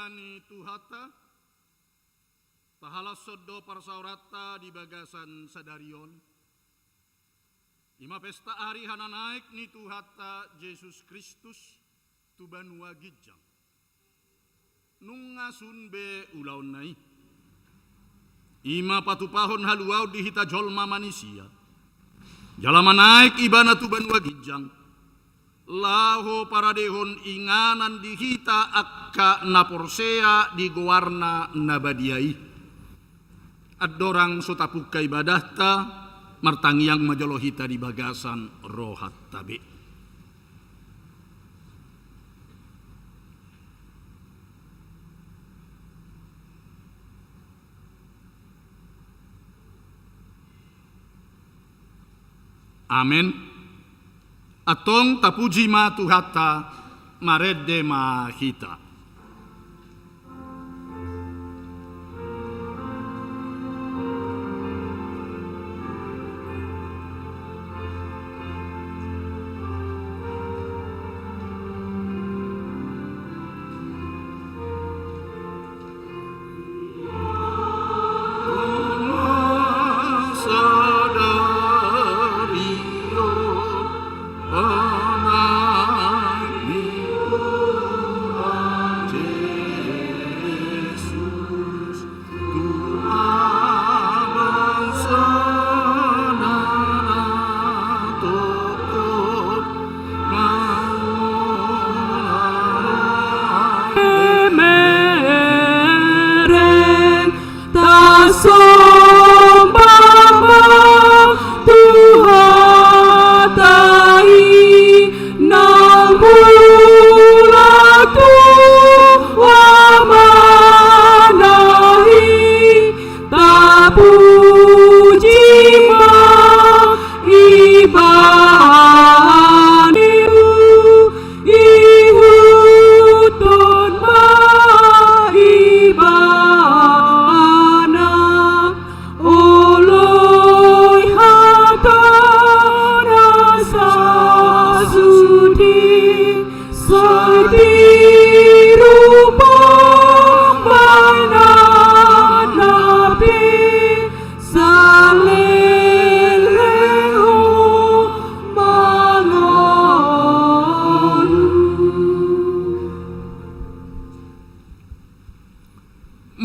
ingani tuhata tahala sodo parsaurata di bagasan sadarion ima pesta hari hana naik ni tuhata Yesus Kristus tuban wagijang nungasun be ulaun nai ima patupahon haluau dihita jolma manusia jalama naik ibana tuban wagijang laho paradehon inganan dihita akka naporsea di gowarna nabadiai adorang sotapuka ibadahta martangiang majolohita di bagasan rohat tabe. Amen. Atong tapuji ma tuhata marede mahita.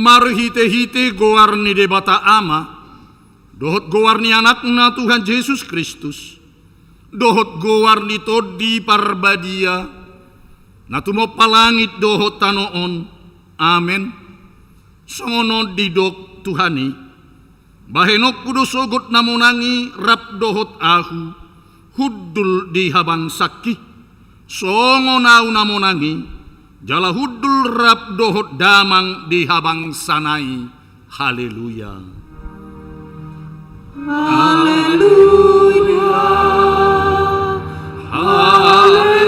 Marhite-hite gowarni debata ama, dohot gowarni anakna Tuhan Yesus Kristus, dohot gowarni todi parbadia, natumo palangit dohot tanoon, amen. Songono didok Tuhani, bahenok kudo sogot namunangi rap dohot ahu, huddul di habang sakki, songonau namunangi, jala hudul rap dohot damang di habang sanai. Haleluya. Haleluya. Haleluya.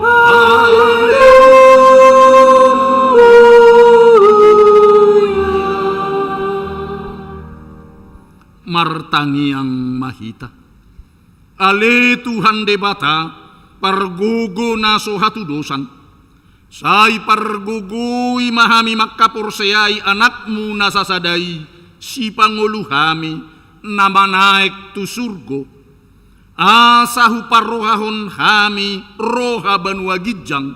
Haleluya. Martangiang mahita. Ale Tuhan debata pargugu naso hatu dosan, say pargugu imahami makkaporseyai anakmu nasasadai, si panguluhami nama naik tu surgo, asahu parrohahon hami roha banua gijang,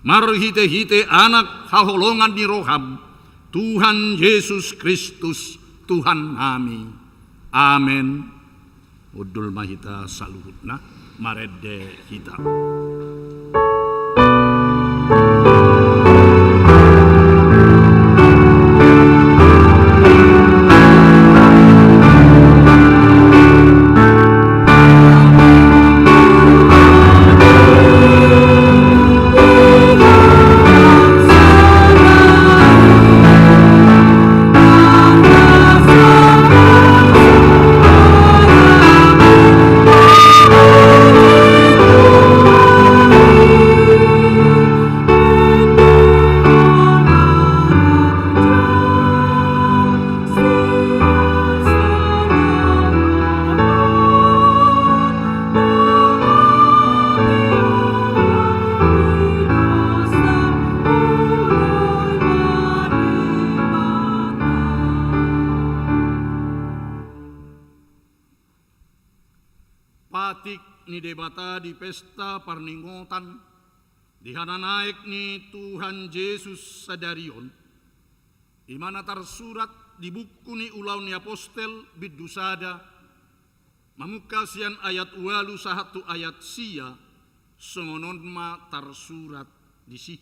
marhite-hite anak haholongan di roham, Tuhan Yesus Kristus Tuhan kami. Amen. Udul mahita saluhutna marede kita. debata di pesta parningotan, dihana naik ni Tuhan Yesus sadarion, imana tersurat di buku ni ulau ni apostel bidusada, mamukasian ayat walu sahatu ayat sia, songonon ma tersurat di si.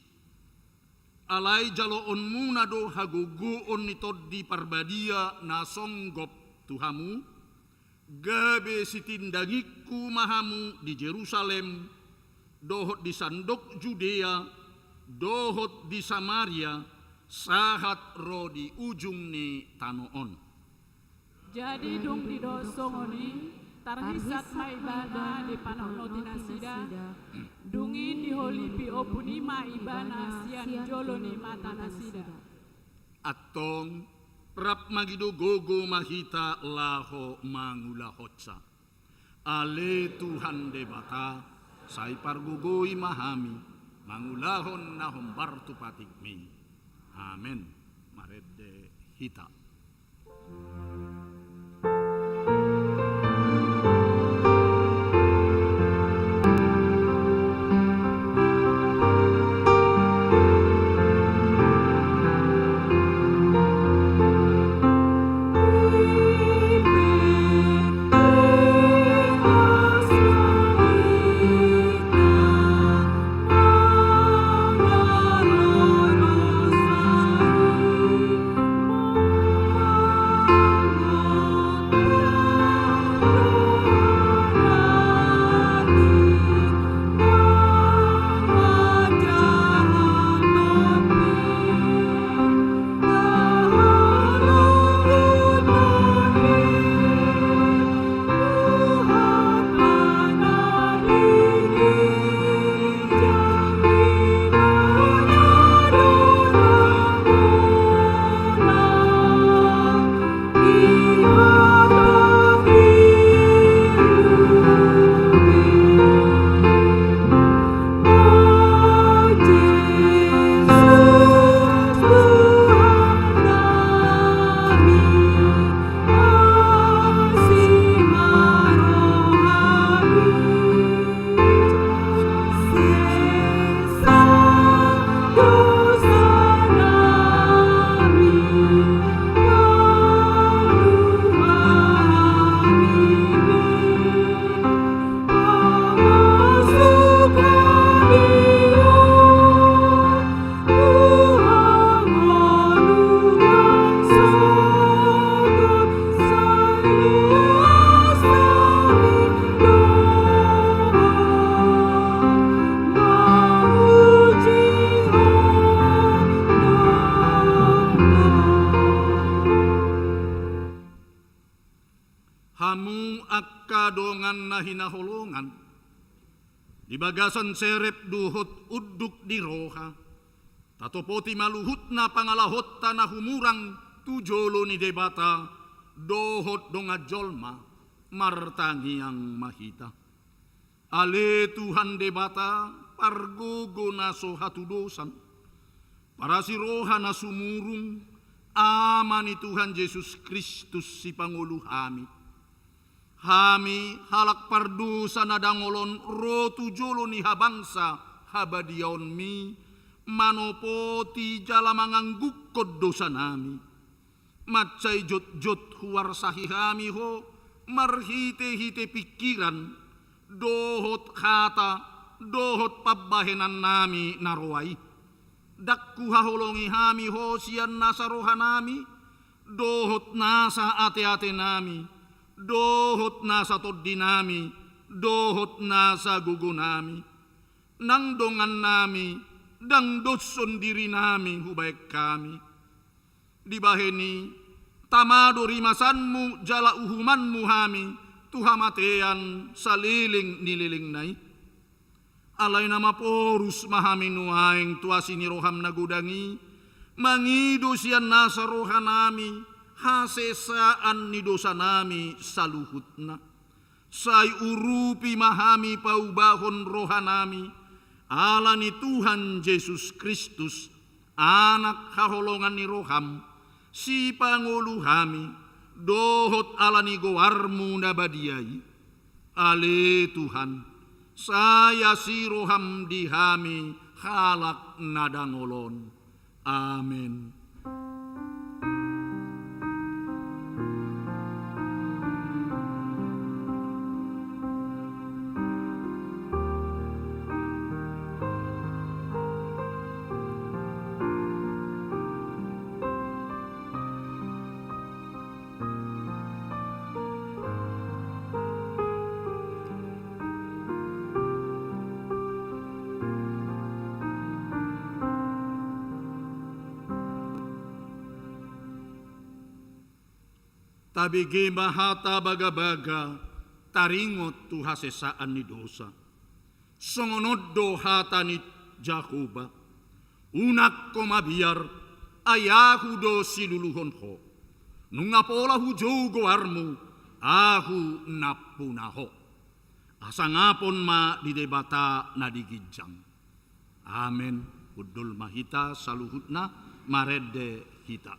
Alai jaloon munado haguguon ni toddi parbadia na songgop Tuhamu, gabe sitindagiku mahamu di Jerusalem, dohot di sandok Judea, dohot di Samaria, sahat ro di ujung ni tanoon. Jadi dung di dosongoni tarhisat maibana di panokno tinasida, dungin di holipi opuni maibana sian joloni mata nasida. Atong rap magido gogo mahita laho mangulahotsa. Ale Tuhan debata, sai pargugoi mahami, mangulahon na hombar tupatikmi. Amen. Marede hita. Hamu akka dongan na hinaholongan, di bagasan serep duhot uduk di roha, tatopoti maluhut na pangalahot na humurang tujolo ni debata, dohot donga jolma, martangi ang mahita. Ale Tuhan debata, pargogo na so hatudosan, para si roha na sumurung, ama ni Tuhan Yesus Kristus si Pangulo hami. Hami halak pardusa na dangolon rotu jolo ni habangsa habadiaon mi manopoti jala manganggukod dosa nami. Macay jot-jot huwar sahihami ho marhite-hite pikiran dohot kata dohot pabahenan nami naruay. Dakku hahulongi hami ho siyan nasa roha nami dohot nasa ate-ate nami. Dohot nasa toddi nami, dohot nasa gugo nami, nang dongan nami, dang doson diri nami hubaik kami. Di baheni, tamado rimasanmu jala uhumanmu hami, tuhamatean saliling nililing nai. Alay nama porus mahami nuaing tuasi ni roham nagudangi, mangido siyan nasa roha nami, hasesaan ni dosa nami saluhutna. Say urupi mahami paubahon roha nami, ala ni Tuhan Yesus Kristus, anak haholongan ni roham, si Pangulo hami, dohot ala ni gowarmu na badiay. Ale Tuhan, saya siroham dihami halak nadangolon. Amin. Tabigi mahata baga-baga taringot tu hasesaan ni dosa. Songonod do hata ni Jakoba. Unak ko mabiar ayahu do siluluhon ho. Nungapola hu jogo armu ahu napunaho. Asangapon ma di debata na digijang. Amen. Udul mahita saluhutna marede hita.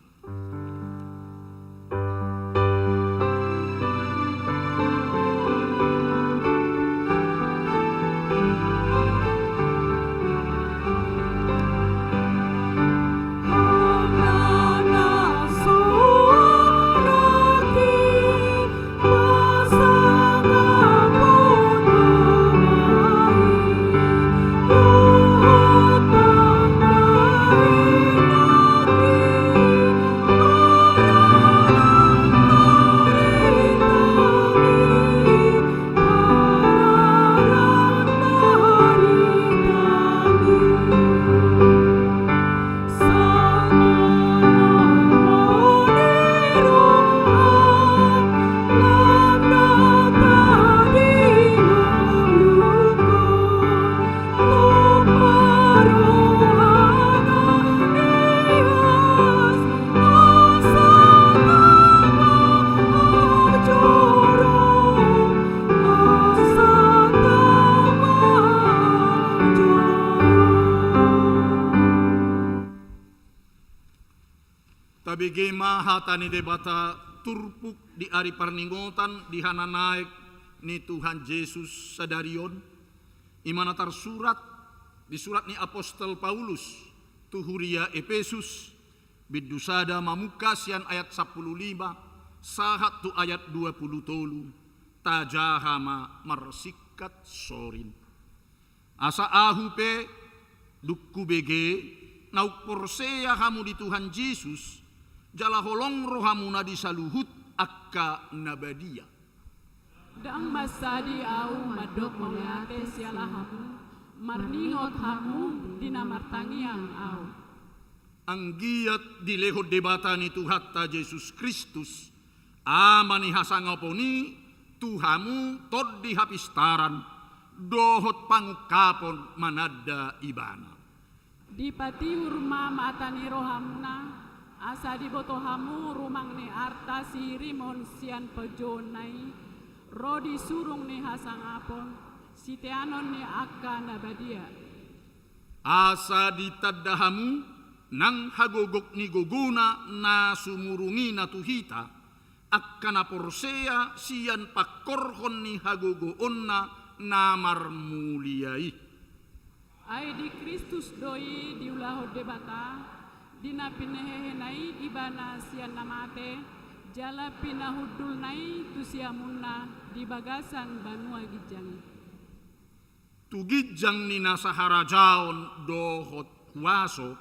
Tabigi mahata ni debata turpuk di ari parningotan di hana naik ni Tuhan Yesus sadarion. Imana tersurat di surat ni Apostol Paulus tuhuria Efesus bidusada mamukasian ayat 15 sahat tu ayat 20 tolu tajahama marsikat sorin. Asa ahupe dukku bege nauk porseya hamu di Tuhan Yesus jala holong rohamuna di saluhut akka nabadia. Dang masadi au madok mawate siala hamu marningot hamu dinamartangiang au. Anggiat di lehot debata ni Tuhatta Yesus Kristus amani hasangoponi Tuhamu tod di hapistaran dohot pangukapon manada ibana. Dipati urma matani rohamna asa dibotohamu rumang ni arta si rimon sian pejonai rodi surung ni hasangapon si teanon ni akka nabadia. Asa ditadahamu nang hagogok ni guguna na sumurungi na tuhita akka na porsea sian pakorhon ni hagogoon na namar muliai. Ai di Kristus doi diulahod debata dina pinehehenai ibana sian namate jala pinahudul nai tusiamunna di bagasan banua gijang. Tugijang ni nasa harajaon dohot kuaso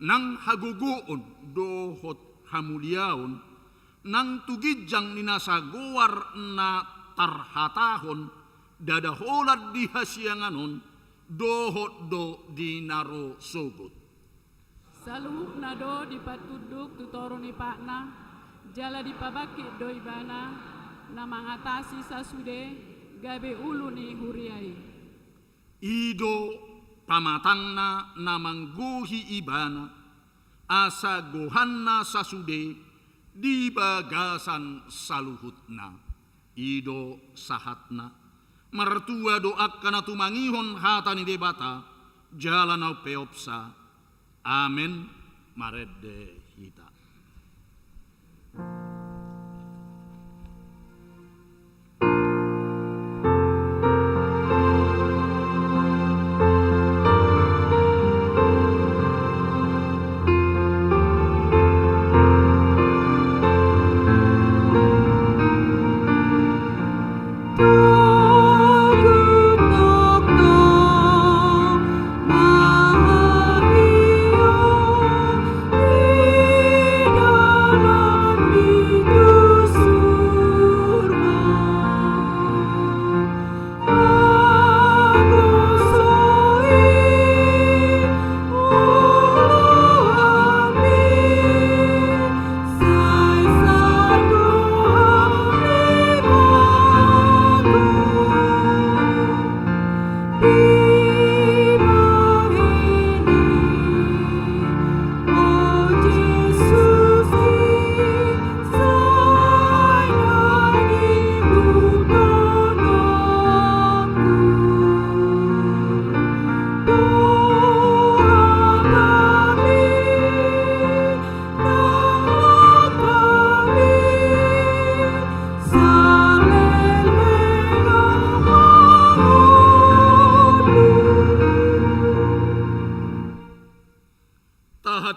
nang hagugoon dohot hamuliaon nang tugijang ni nasa guar na tarhatahon dadaholad di hasianganon dohot do dinaro sogot. Saluhuk na do dipatuduk tutoro ni pakna jala dipabakit do ibana na mangatasi sasude gabe ulu ni huriai. Ido pamatangna na mangguhi ibana asa gohanna sasude di bagasan saluhutna. Ido sahatna mertua doak kana tumangihon hata ni debata jalanau peopsa. Amen marede hita.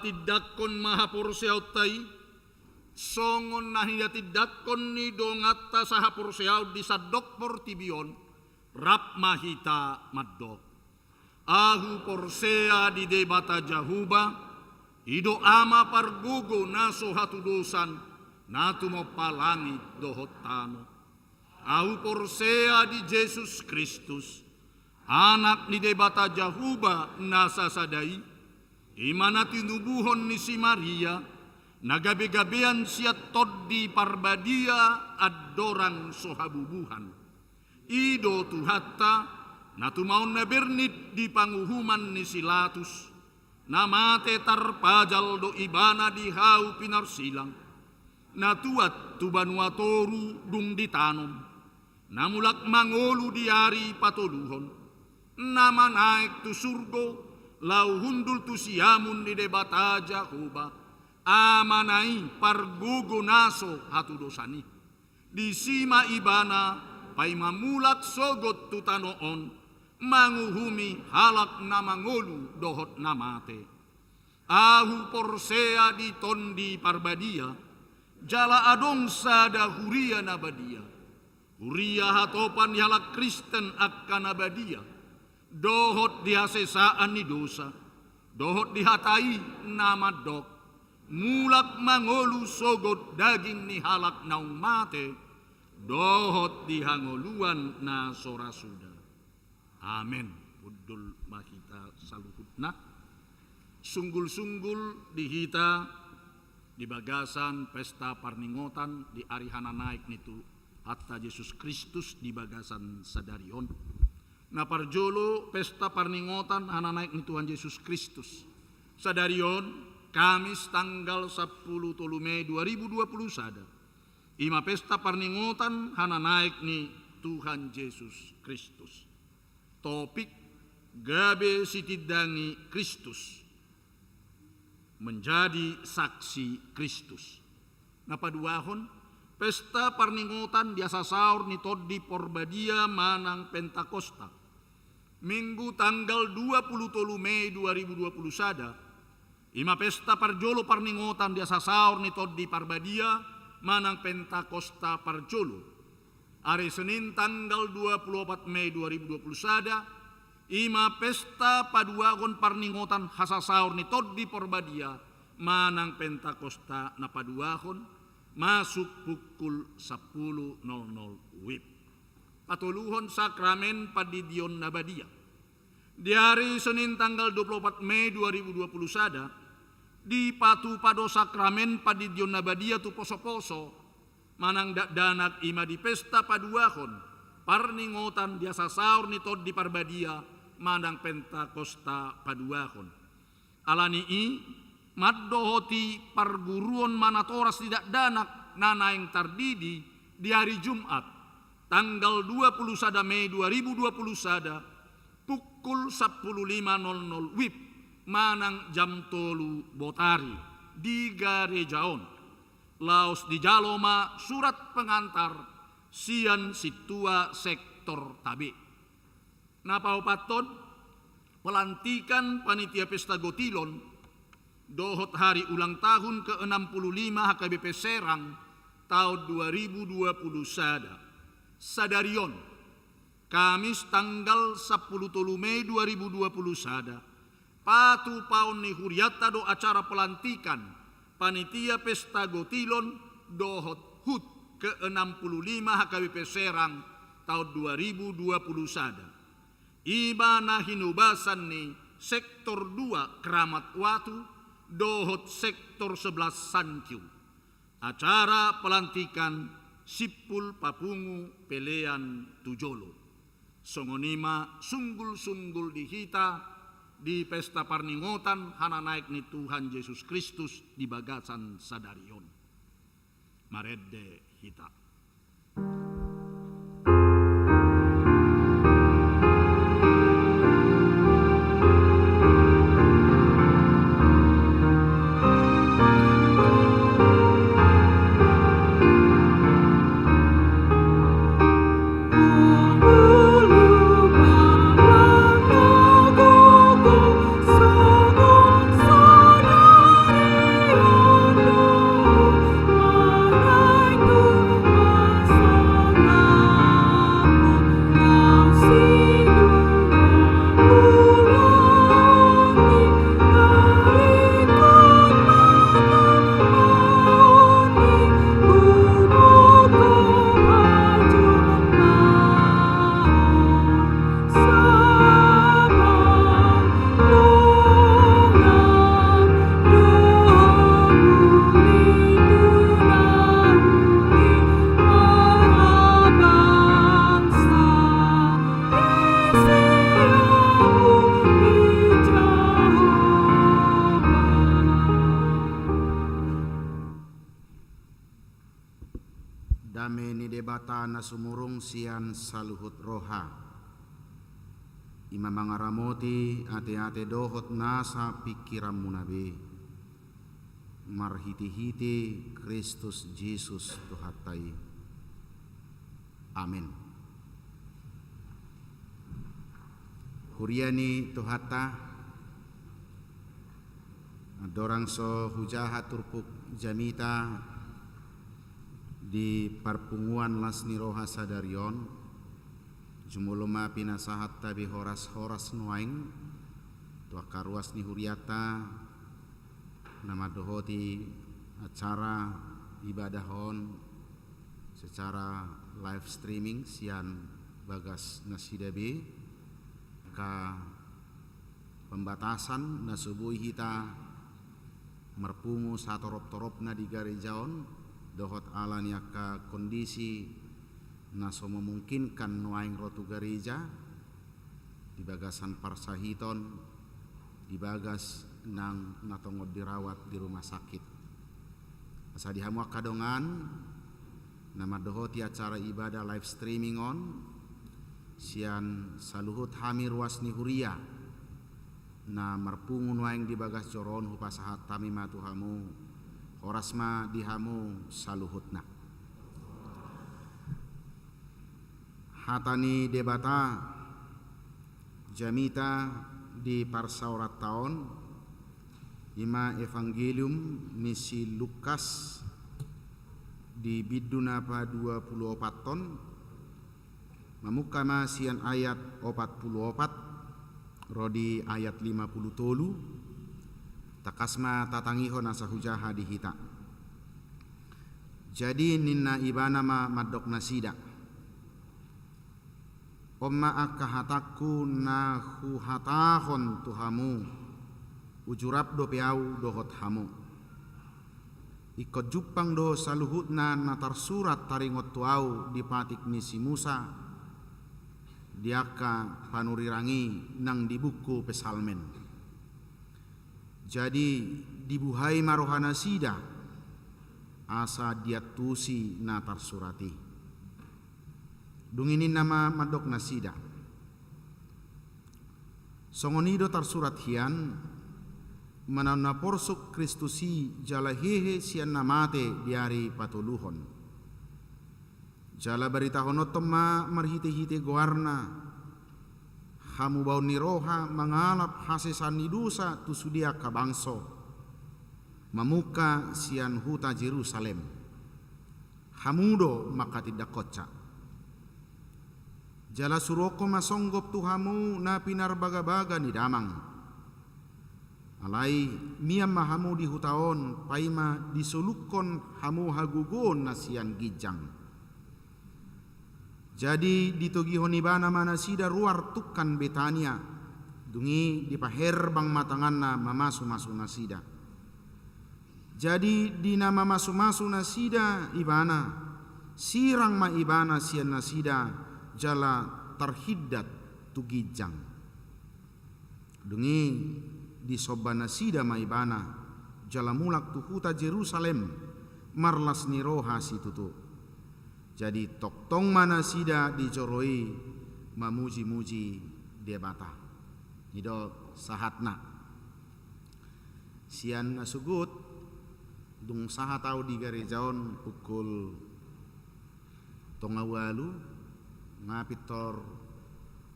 tidakon maha porseaw tay, songon na hinda tidakon ni dongatta saha porseaw di sadok portibion, rap mahita maddok. Ahu porsea di debata jahuba, ido ama pargugo naso hatudosan, natu mo palangit dohot tano. Ahu porsea di Jesus Kristus, anak ni debata jahuba nasa sadai, imana tinubuhon ni si Maria, nagabi-gabian siya toddi parbadia adorang sohabubuhan. Ido tuhatta, natumaon na bernit di panguhuman ni Silatus, namate tarpajal do ibana di hau pinarsilang, natuat tubanuatoru dung ditanom, namulak mangolu di ari patuluhon, nama naik tu surgo, lau hundul tu siamun di debata Jahoba, amanai pargugo naso hatu dosani, di sima ibana, pai mamulak sogot tu tanoon, manguhumi halak na mangolu dohot namate. Ahu porsea di tondi parbadia, jala adong sada huria nabadia. Huria hatopan halak Kristen akan nabadia. Dohot dihasesaan ni dosa, dohot dihatai nama dok. Mulak mangolu sogot daging ni halak naung mate, dohot dihangoluan na sorasuda. Amin. Budul mahita saluhutna. Sunggul-sunggul dihita di bagasan pesta parningotan di ari hana naik nitu hatta Yesus Kristus di bagasan sadarion. Na parjolo pesta parningotan hana naik ni Tuhan Yesus Kristus. Sadarion Kamis tanggal 10 Mei 2020 sada. Ima pesta parningotan hana naik ni Tuhan Yesus Kristus. Topik gabe sitidangi Kristus, menjadi saksi Kristus. Napaduahon pesta parningotan biasa saur ni toddi porbadia manang Pentakosta. Minggu tanggal 20 Mei 2020 sada. Ima pesta parjolo parningotan biasa saur ni toddi parbadia manang Pentakosta parjolo. Hari Senin tanggal 24 Mei 2020 sada, ima pesta paduagon parningotan hasasaur ni toddi porbadia manang Pentakosta na paduagon masuk pukul 10.00 WIB. Patuluhon sakramen padidion nabadia. Di hari Senin tanggal 24 Mei 2020 sada, di patu pado sakramen padidion nabadia tu poso-poso, manang danak ima di pesta paduahon, parningotan biasa saur ni tod di parbadia, manang Pentakosta paduahon. Alani i, maddohoti parguruan manatoras tidak danak nanaing tardidi di hari Jumat, tanggal 21 Mei 2020 sada, pukul 15.00 WIB, manang jam tolu botari, di Garejaon. Laos di jaloma surat pengantar sian situa sektor tabe. Napaupaton pelantikan panitia pesta gotilon dohot hari ulang tahun ke-65 HKBP Serang tahun 2020 sada. Sadarion Kamis tanggal 10 Mei 2020 sada. Patu paun ni huriata do acara pelantikan panitia pesta gotilon dohot HUT ke-65 HKBP Serang tahun 2020 sada. Iba na hinubasan ni sektor 2 Keramat Watu dohot sektor 11 Sankyu. Acara pelantikan Sipul Papungu Pelean Tujolo. Songonima sunggul-sunggul dihita di pesta parningotan hana naik ni Tuhan Yesus Kristus di bagasan sadarion. Maredde hita. Sangon debata na sumurung sian saluhut roha. Ima mangaramoti ate-ate dohot nasa pikiran munabe. Marhiti-hiti Kristus Jesus Tuhatai. Amin. Huriani Tuhata dorang so hujaha turpuk jamita di parpunguan lasni roha sadarion jumuluma pinasahat tabi horas nuaing tua karuas ni huriata nama dohoti acara ibadahon secara live streaming sian bagas nasidabe ka pembatasan nasubui hita merpungu satorop-toropna di garejaon dohot ala niaka kondisi naso memungkinkan nuaing rotu gereja di bagasan parsahiton di bagas nang natongod dirawat di rumah sakit asa dihamu kadongan nama dohoti acara ibadah live streaming on sian saluhut hamir wasni huria na marpungun waing di bagas joron hupasahat tami matuhamu horasma dihamu saluhutna hatani debata jamita di parsaurat tahun ima evangelium misi Lukas di bidunapa 24 ton mamukama sian ayat 44 rodi ayat 50 tolu takasma tatangihon asa hujaha dihita jadi ninna ibana ma madok nasida omma akahataku nahu hatahon tuhamu ujurap do peau dohot hamu ikut jupang do saluhutna natar surat taringot tuau di patik misi Musa diaka panurirangi nang di buku pesalmen jadi dibuhai marohana sida asa diatusi natar surati dunginin nama madok nasida songonido tar surat hian manana porsuk Kristusi jalahehe sian namate diari patuluhon jala berita honotoma marhite-hite goarna hamu bau niroha mangalap hasesan nidusa tusudia kabangso mamuka sian huta Jerusalem hamudo maka tidak koca jala suroko masonggop tuhamu na pinarbaga-baga ni damang alai miam mahamu di hutaon paima disulukon hamu hagugon nasian gijang jadi ditugihon ibana manasida ruar tukan Betania dungi dipaherbang matanganna mamasu-masu nasida jadi dina mamasu-masu nasida ibana sirang ma ibana sian nasida jala terhiddat tu gijang dungi di sobana sida maibana jala mulak tu huta Jerusalem marlas niroha situtu jadi toktong mana sida dicoroi mamuji-muji debata ido sahatna sian nasugut dung saha tau di garejaon pukul tongawalu ngapitor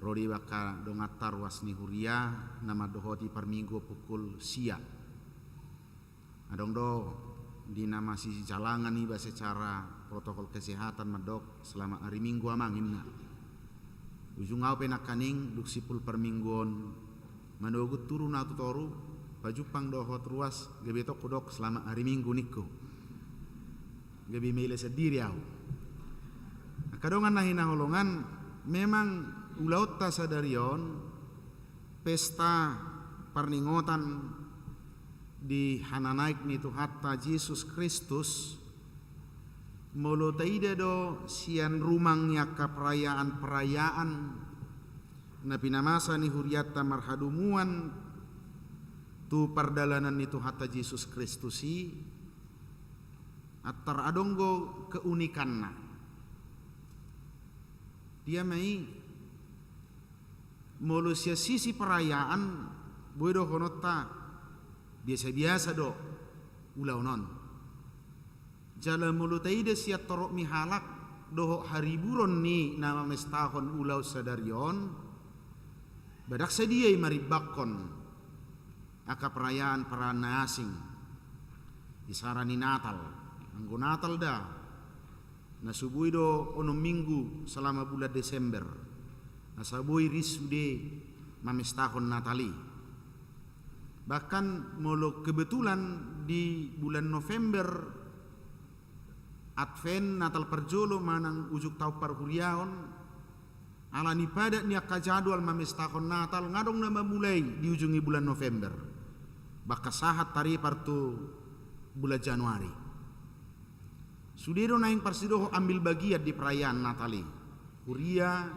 rodi baka dongatar wasni huria nama dohoti per minggu pukul sia adong do di nama sisi jalangan iba secara protokol kesehatan madok selama hari minggu amanginna ujung au penakaning duk sipul per mingguon manogut turun atu toru pajupang dohot ruas gebe tok kudok selama hari minggu niku gebe mele sendiri au kadongan nahina holongan memang ulaut tasadarion pesta parningotan di hananaik ni Tuhatta Yesus Kristus molo taida do sian rumangnya ka perayaan na pinamasa ni huriata marhadumuan tu pardalanan ni Tuhatta Yesus Kristusi attar adonggo keunikanna dia mai molo sia sisi perayaan boy do honota biasa-biasa do ulau non jala molo taide sia torok mihalak doho hari buron ni nama mestahon ulau sadarion badak sedia maribakon aka perayaan perana asing isarani Natal anggo Natal da nasubui do ono minggu selama bulan Desember nasabui risude mamestahon Natali bahkan molo kebetulan di bulan November Advent Natal perjolo manang ujuk tau parhuriaon ala ni pada ni akka jadwal mamestahon Natal ngadong nama mulai di ujungi bulan November baka sahat tari partu bulan Januari sudiro naing parsidoho ambil bagian di perayaan Natali huria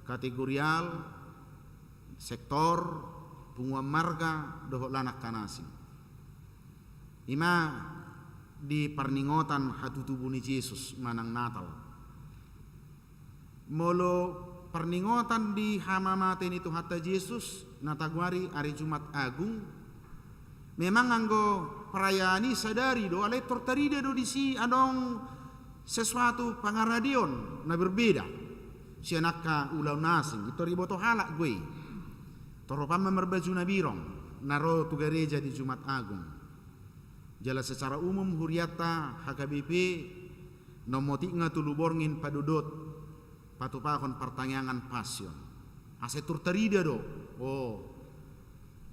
kategorial sektor pungua marga doho lanak kanasing ima di parningotan hatutubuni Yesus manang Natal molo parningotan di hamamaten itu hatta Yesus natagwari hari Jumat Agung memang anggo perayaan ini sadari do ale tortarida do disi adong sesuatu pangaradion na berbeda sianaka ulau nasing itu riboto halak gue toropama merbaju na birong naro tu gereja di Jumat Agung jala secara umum huriata HKBP nomoti nga tuluborngin padudot patupakon pertanyaan pasion ase turtarida do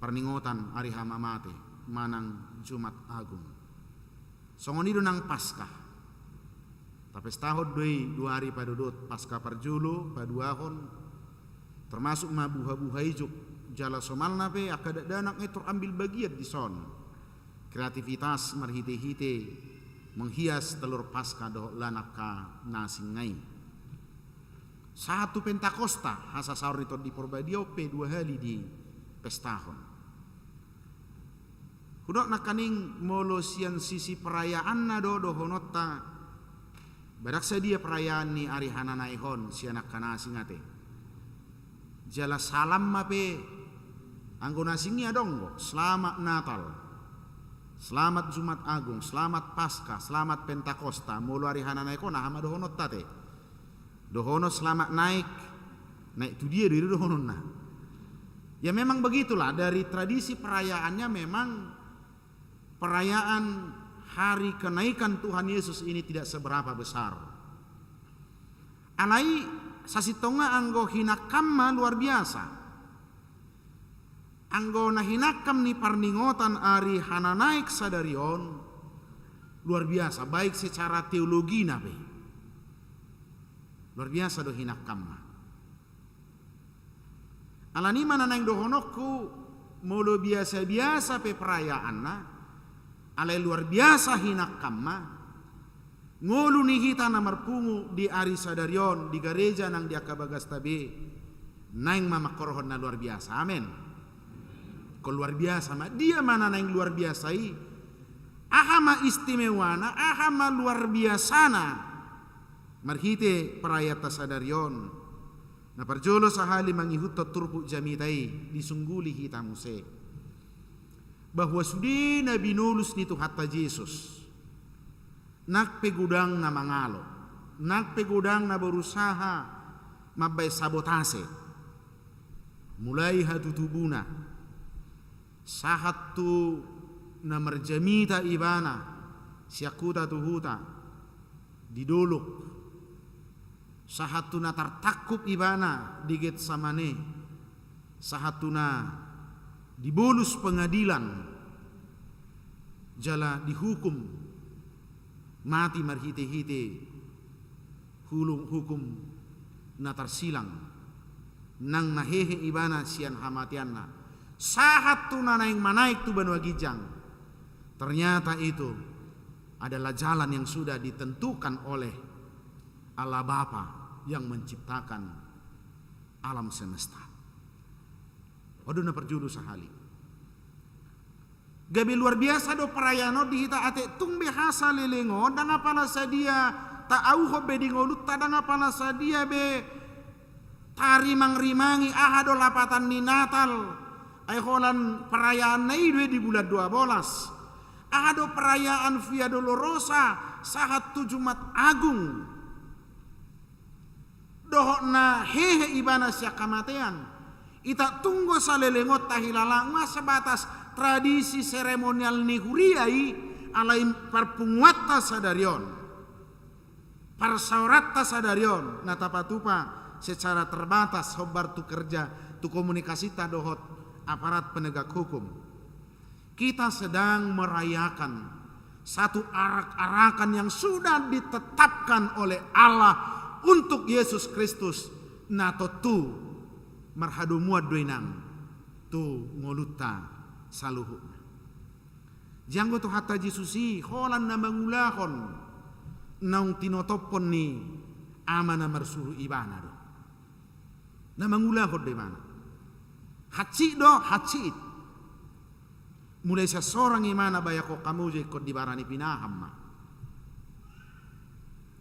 parningotan ari hamamate manang Jumat Agung songonido nang Paskah tapi setahun dua hari padudot Paskah parjulu paduahon termasuk mabuha-buha ijuk jala somalna pe akada danak etor ambil bagian di son kreativitas marhite-hite menghias telur Paskah do lanaka nasingai satu Pentakosta hasa sahur itu di Porbadiope 2 hari di pestahon kudok nakaning molo sian sisi perayaan na do honota badak sedia perayaan ni ari hananaihon sianak kanasingate jala salam mape anggo nasingnya donggo selamat Natal selamat Jumat Agung, selamat Paskah, selamat Pentakosta. Mulu hari hananai kona hama dohonot tate. Dohono selamat naik itu dia dari dohonon nah. Ya memang begitulah dari tradisi perayaannya memang perayaan hari kenaikan Tuhan Yesus ini tidak seberapa besar. Alai sasitonga anggo hinakamma luar biasa. Anggo nahinakam ni parningotan ari hananaik sadarion luar biasa baik secara teologi nabe luar biasa do hinakam alani mana nang dohonokku molo biasa-biasa pe perayaan na alai luar biasa hinakam ngolu ni hita na marpungu di ari sadarion di gereja nang dia kabagas tabe naing mamakorohon na luar biasa amin. Luar biasa dia mana yang luar biasa ahama istimewana ahama luar biasana marhite perayata sadarion na parjolo sahali mangihut turpu jamitai disungguli kita muse bahwa sudi nabi nulus nitu hatta Yesus nak pegudang na mangalo nak pegudang na berusaha mabay sabotase mulai hatutubuna sahat tu na marjamita ibana siakuta tuhuta didolok sahat tu na tartakub ibana di Getsamane sahat tu na dibolus pengadilan jala dihukum mati marhite-hite hulung hukum na tarsilang nang nahehe ibana sian hamatianna sahat tu nanaing manaik tu banua gijang ternyata itu adalah jalan yang sudah ditentukan oleh Allah Bapa yang menciptakan alam semesta. Oduna perjulu sahali gabi luar biasa do perayaan di hita ate tumbe hasa lelengo danga pala sadia ta au hobe di ngolut ta danga pala sadia be tari mangrimangi ahado lapatan ni Natal ay holan perayaan naidwe di bulan 12 ahado perayaan Via Dolorosa sahat tu Jumat Agung dohona hehe ibana sia kamatean ita tunggu salelengot tahilala nga sebatas tradisi seremonial nihuriai alain parpunguatta sadarion parsauratta sadarion natapatupa secara terbatas hobar tu kerja tu komunikasi tadohot aparat penegak hukum. Kita sedang merayakan satu arak-arakan yang sudah ditetapkan oleh Allah untuk Yesus Kristus nato tu marhadu muad doinang tu ngoluta saluhu. Janggo tu hatta Jesusi holan na mangulahon naung tinotopon ni amana marsuhu ibana do. Na mangulahon de mana? Haci do haci. Mulai seseorang imana bayako kamu jekot di barani pinaham ma.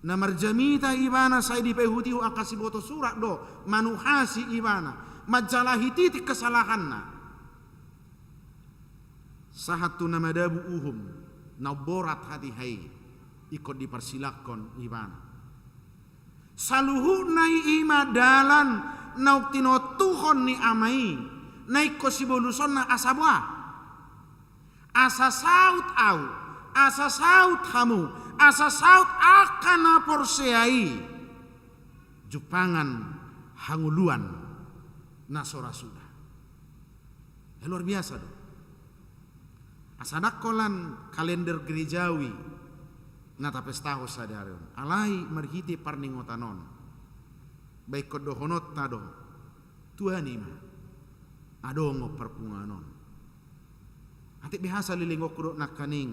Na marjamita ibana saya dipehutihu akasiboto surat do manuhasi ibana majalahi titik kesalahanna. Sahatu nama dabu uhum naborat hati hai ikut dipersilakkan ibana. Saluhu nai ima dalan nauk tino tuhon ni amai naik kosiboluson na asabwa. Asa saut au, asa saut hamu, asa saut akan porseai jupangan hanguluan nasora sudah. Luar biasa dong. Asanakolan kalender gerejawi nata pestaho sadarion alai marhiti parningotanon baik kodohonot tado Tuhan ima adongo perpunganon ati biasa lilingok kudok nakaning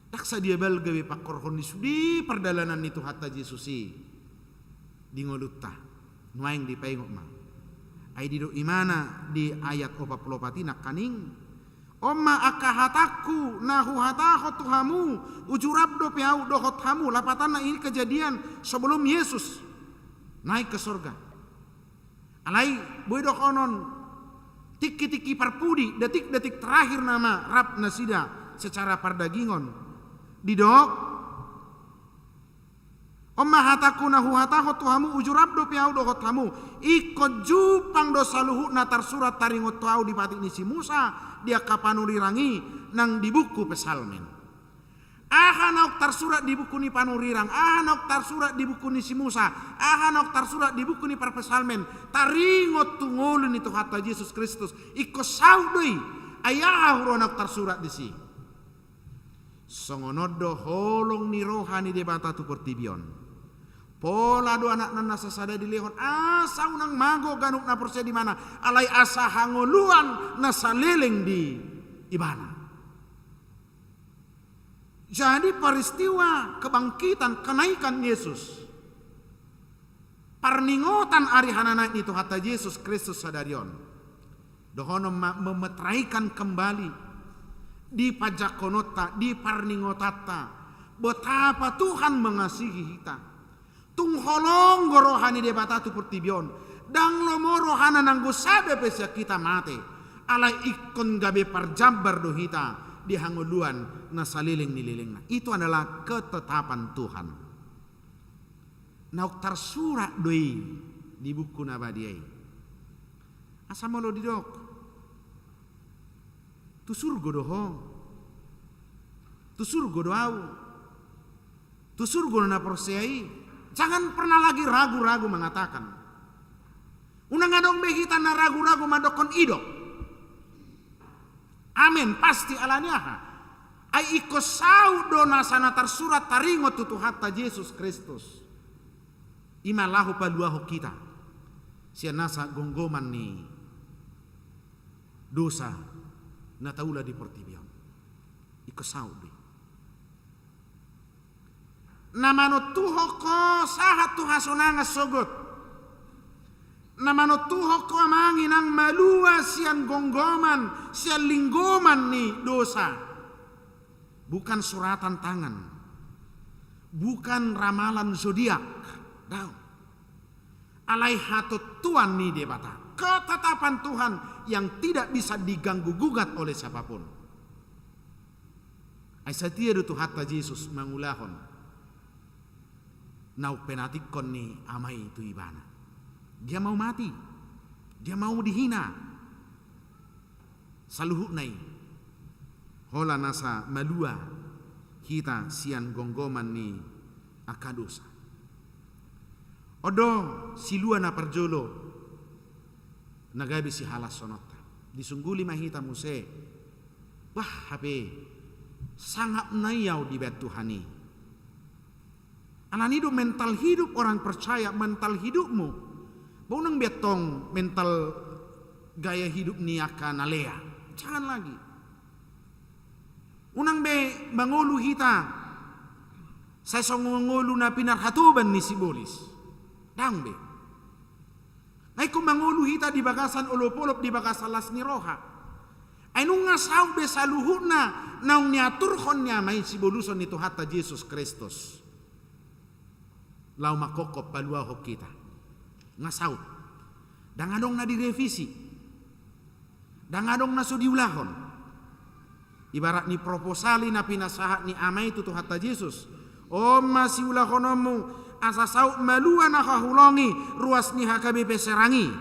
daksa dia bal gawe pakorhon di perdalanan itu hatta Jesusi di ngolutta nuaing di paingok ma ai di do imana di ayat 40 nakaning Oma akahataku nahu hatahot tuhamu ujurabdo piau dohot hamu lapatan ini kejadian sebelum Yesus naik ke surga. Alai boy dokonon tiki-tiki parpudi detik-detik terakhir nama Rab Nasida secara pardagingon didok Oma hataku nahu hatahot tuhamu ujurabdo piau dohot hamu ikut jupang dosa luhuk natar surat taringot tuau di patik nisi Musa dia kapanurirangi nang di buku pesalmen. Ahanauk tersurat di buku ni panurirang, ahanauk tersurat di buku ni si Musa, ahanauk tersurat di buku ni pesalmen. Taringot tungulun itu hatta Yesus Kristus. Iko saudoi ayah huronauk tersurat di si. Songonodo holong ni rohani debata tu pertibion. Pola do anak nana sasada di lehon asa unang mago ganuk na porse di mana alai asa hangoluan na saleleng di ibana. Jadi peristiwa kebangkitan kenaikan Yesus parningotan ari hanana itu hatta Yesus Kristus sadarion dohono memetraikan kembali di pajakonota di parningotata betapa Tuhan mengasihi kita. Tung holong gorohani debata tu pertibion dang lomo rohana nanggo sabe pesia kita mate ala ikon gabe parjambar dohita di hanguluan na saliling nililingna. Itu adalah ketetapan Tuhan. Nauk tersurat doi di buku nabadiai asamolo didok tu surgo doho tu surgo doau tu surgo na porseai. Jangan pernah lagi ragu-ragu mengatakan. Unang adong behita na ragu-ragu madokon idok. Amin pasti alaniaha. Ai iko saudo nasana tersurat taringo tutu hatta Yesus Kristus. Imalahu paluaho kita. Sia nasa gonggoman ni dosa na taula di pertibion. Iko saudo. Namano tuho ko sahat tuha sonanga sogot. Namano tuho ko amanginang malua sian gonggoman, sian linggoman ni dosa. Bukan suratan tangan. Bukan ramalan zodiak. alai hatut Tuhan ni debata. Ketetapan Tuhan yang tidak bisa diganggu gugat oleh siapapun. Ay satia tu hatta Yesus mangulahon. Nau penatikon ni amai itu ibana. Dia mau mati. Dia mau dihina. Saluhuk nai. Hola nasa malua kita sian gonggoman ni akadosa. Odo silua na parjolo nagabi si halas sonota. Disungguli mahita muse. Wah hape sangat nayau di bet Tuhani. Ananido mental hidup orang percaya, mental hidupmu. Bau nang betong mental gaya hidup ni akan alea. Jangan lagi. Unang be mangolu hita. Saya songongolu na pinarhatuban ni sibolis. Dang be. Ay kung mangolu hita di bagasan olopolop di bagasan las ni roha. Ay nung ngasaw be saluhut na naung niaturhon niya may siboluson nito hatta Jesus Kristus. Lau makokop paluahok kita. Ngasaw. Dangadong na direvisi. Dangadong na sudiulahon. Ibarat ni proposali na pinasahat ni amay itu hatta Jesus. O masih ulahonomu asasau malua nakahulongi ruas ni hakabe peserangi.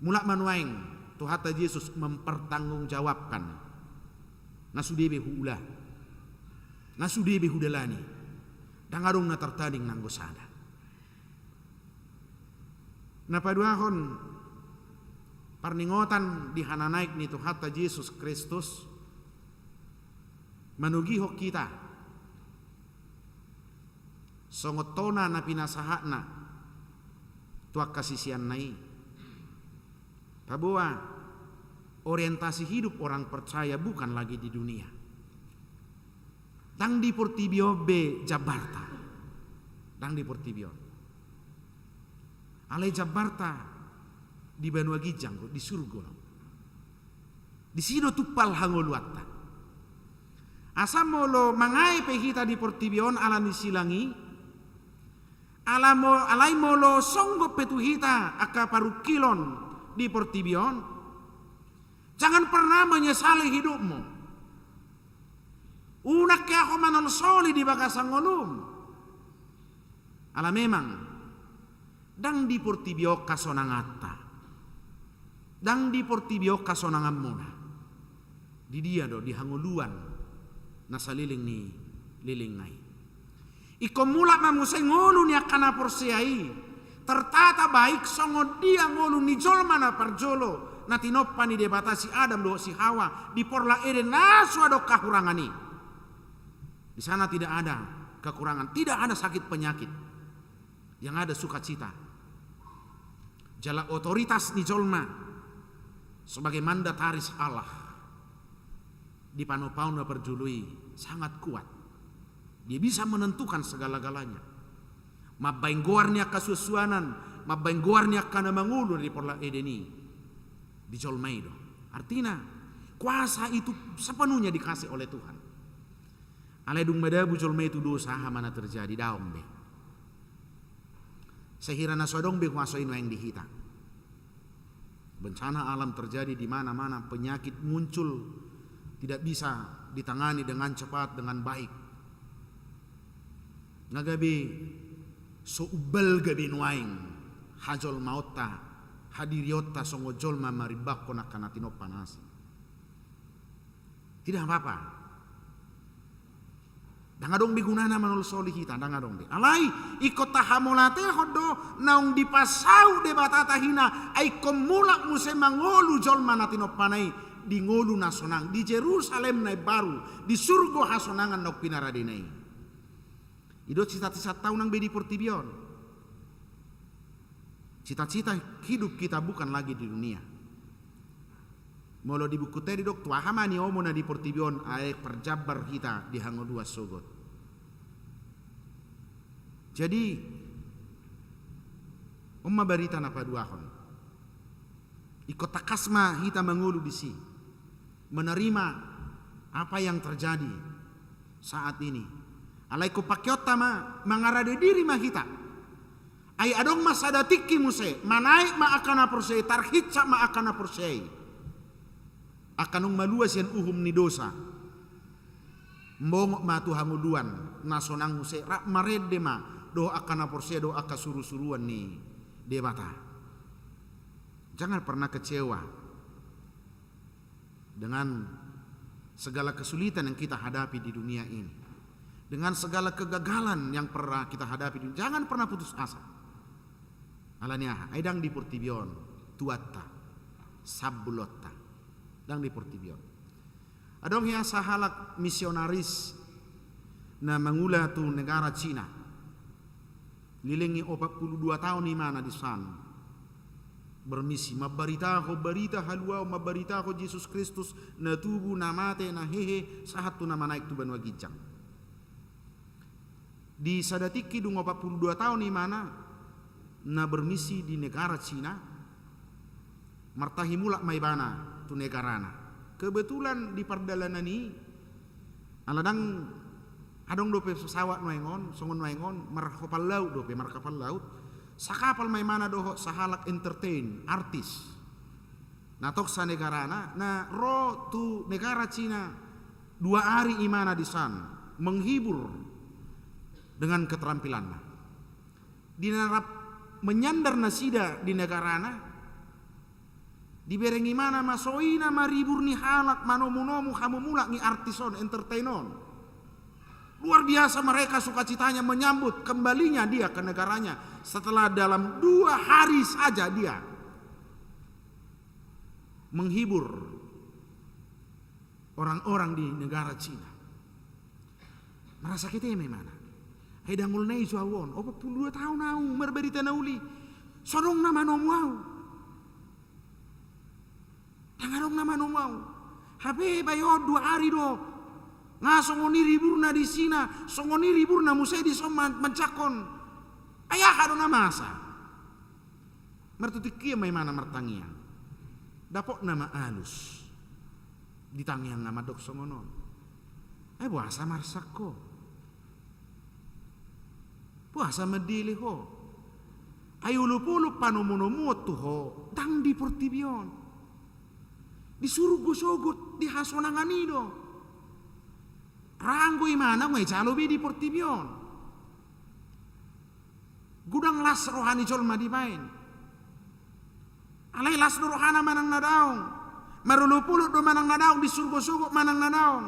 Mulak manuaing tu hatta Jesus mempertanggungjawabkan. Nasudebe hula. Nasudebe hudalani. Dangarong na tertading nanggosada. Napaduahon parningotan di hananaik ni hatta Jesus Kristus manugihok kita songotona na pinasahakna tuak kasisian nai bahwa orientasi hidup orang percaya bukan lagi di dunia. Dang di Portibio be Jabarta. Dang di Portibio. Ale Jabarta di Banua Gijang di surga. Di sino tupal hangoluatta. Asam molo mangai pehita di Portibion ala ni silangi. Alai molo songgo petuhita aka parukilon di Portibion. Jangan pernah menyesali hidupmu. Unak kaya ako manonsoli di bakasang ngolum. Ala memang dang di Portibio kasonangata. Dang di Portibio kasonangan muna. Di dia do di hanguluan nasa liling ni liling nai. Iko mulak mamusay ngolu ni akana porsiai. Tertata baik songo dia ngolu ni jolma na parjolo. Na tinoppa ni debata si Adam do si Hawa. Di porla eden nasu ado kahurangani. Di sana tidak ada kekurangan, tidak ada sakit penyakit. Yang ada sukacita. Jala otoritas ni jolma sebagai mandataris Allah di panopauna perjului sangat kuat. Dia bisa menentukan segala-galanya. Mabainggoarnya kasusuanan, mabainggoarnya kana mangulu di porla edeni di jolmaido. Artinya kuasa itu sepenuhnya dikasih oleh Tuhan. Aledung madabu jolmai itu dosa mana terjadi daong be. Sehira nasodong be kuasoin yang dihita. Bencana alam terjadi di mana-mana, penyakit muncul tidak bisa ditangani dengan cepat dengan baik. Nagabi so ubal gabi nuaing hajol maota hadiriota songo jolma maribak kona kanatino panasi. Tidak apa-apa. Dangadong bigunana manul soli kita dangadong be. Alai ikot tahamolate hodo naung dipasau de batata hina ai komulak muse mangolu jolma natino panai di ngolu nasonang di Jerusalem nai baru di surga hasonangan nok pinaradinai. Idot cita-cita tahun nang be di Portibion. Cita-cita hidup kita bukan lagi di dunia. Molo di buku tadi dok tua hamani omo na di Portibion ae perjabar kita di hango dua sogot. Jadi umma barita na paduahon. Ikut takasma kita mangulu di si menerima apa yang terjadi saat ini. Alai ko pakyota ma mangarade diri ma kita. Ay adong masadatikki muse, manai ma akana porsei, tarhitsa ma akana porsei. Akanung maluas yan uhum ni dosa. Mbongok ma tuhanguluan, nasonang muse, rak marede ma, do akana porsei, do akasuru-suruan ni debata. Jangan pernah kecewa dengan segala kesulitan yang kita hadapi di dunia ini. Dengan segala kegagalan yang pernah kita hadapi di dunia. Jangan pernah putus asa. Alania, aidang di Portibion, tuatta, sabulotta, dang di Portibion. Adong ya sahalak misionaris na mangula tu negara Cina. Lilingi 42 tahun di mana di sana. Bermisi, mabarita ko barita halwa, mabarita ko Yesus Kristus na tubu na mate na hehe sahat tu nama naik tuban wagijang. Di sadatiki dung 42 tahun di mana na bermisi di negara Cina, martahi mulak maibana tu negarana. Kebetulan di pardalanan ini, aladang adong dope pesawat noengon, songon noengon, markapal laut dope markapal laut, sakapal maimana doho sahalak entertain artis. Natok sa negarana, na ro tu negara Cina 2 hari imana di sana menghibur dengan keterampilannya. Dinarap menyandar nasida di negarana, diberengi mana masoina maribur ni halak manomunomu hamumulak ni artison entertainon. Luar biasa mereka sukacitanya menyambut kembalinya dia ke negaranya setelah dalam 2 hari saja dia menghibur orang-orang di negara Cina. Merasa kita mana? Hedangul nei suawon, 42 tahun au merberita nauli. Sorong nama nomau. Tangarong nama nomau. Habe bayo 2 hari do. Ngasongoni riburna di sina, songoni riburna musai di soman mencakon. Ayah adona masa. Mertutikia mai mana mertangian. Dapok nama alus. Ditangian nama dok songonon. Buasa marsako. Puasa medili ho. Ayo lupulup panomonomo tu ho. Tang di Portibion. Disuruh gosogot di hasonangan ido. Ranggui mana ngai calobi di Portibion. Gudang las rohani colma di main. Alai las rohana manang nadaong. Marulupulup do manang nadaong disuruh gosogot manang nadaong.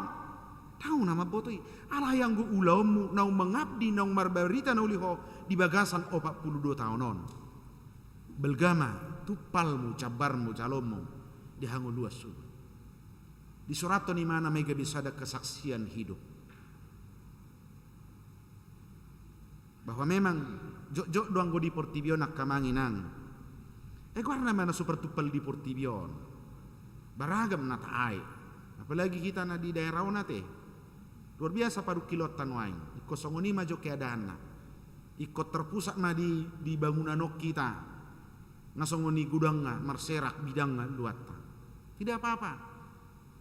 Tahu nama botoi, Allah yang gu ulaumu nau mengabdi nau marbarita nau liho di bagasan 42 tahunon. Belgama tupalmu cabarmu calommu dihangu luas suku. Di surato ni mana mega bisa ada kesaksian hidup bahwa memang jok doang go di Portibion nak kamanginang. Karena mana super tupal di Portibion baragam nata ai. Apalagi kita na di daerah onate. Luar biasa padu kilot tanwain. Iko songoni majo keadaanna. Iko terpusat ma di bangunan kita. Ngasongoni gudangna, marserak bidangna luatta. Tidak apa-apa.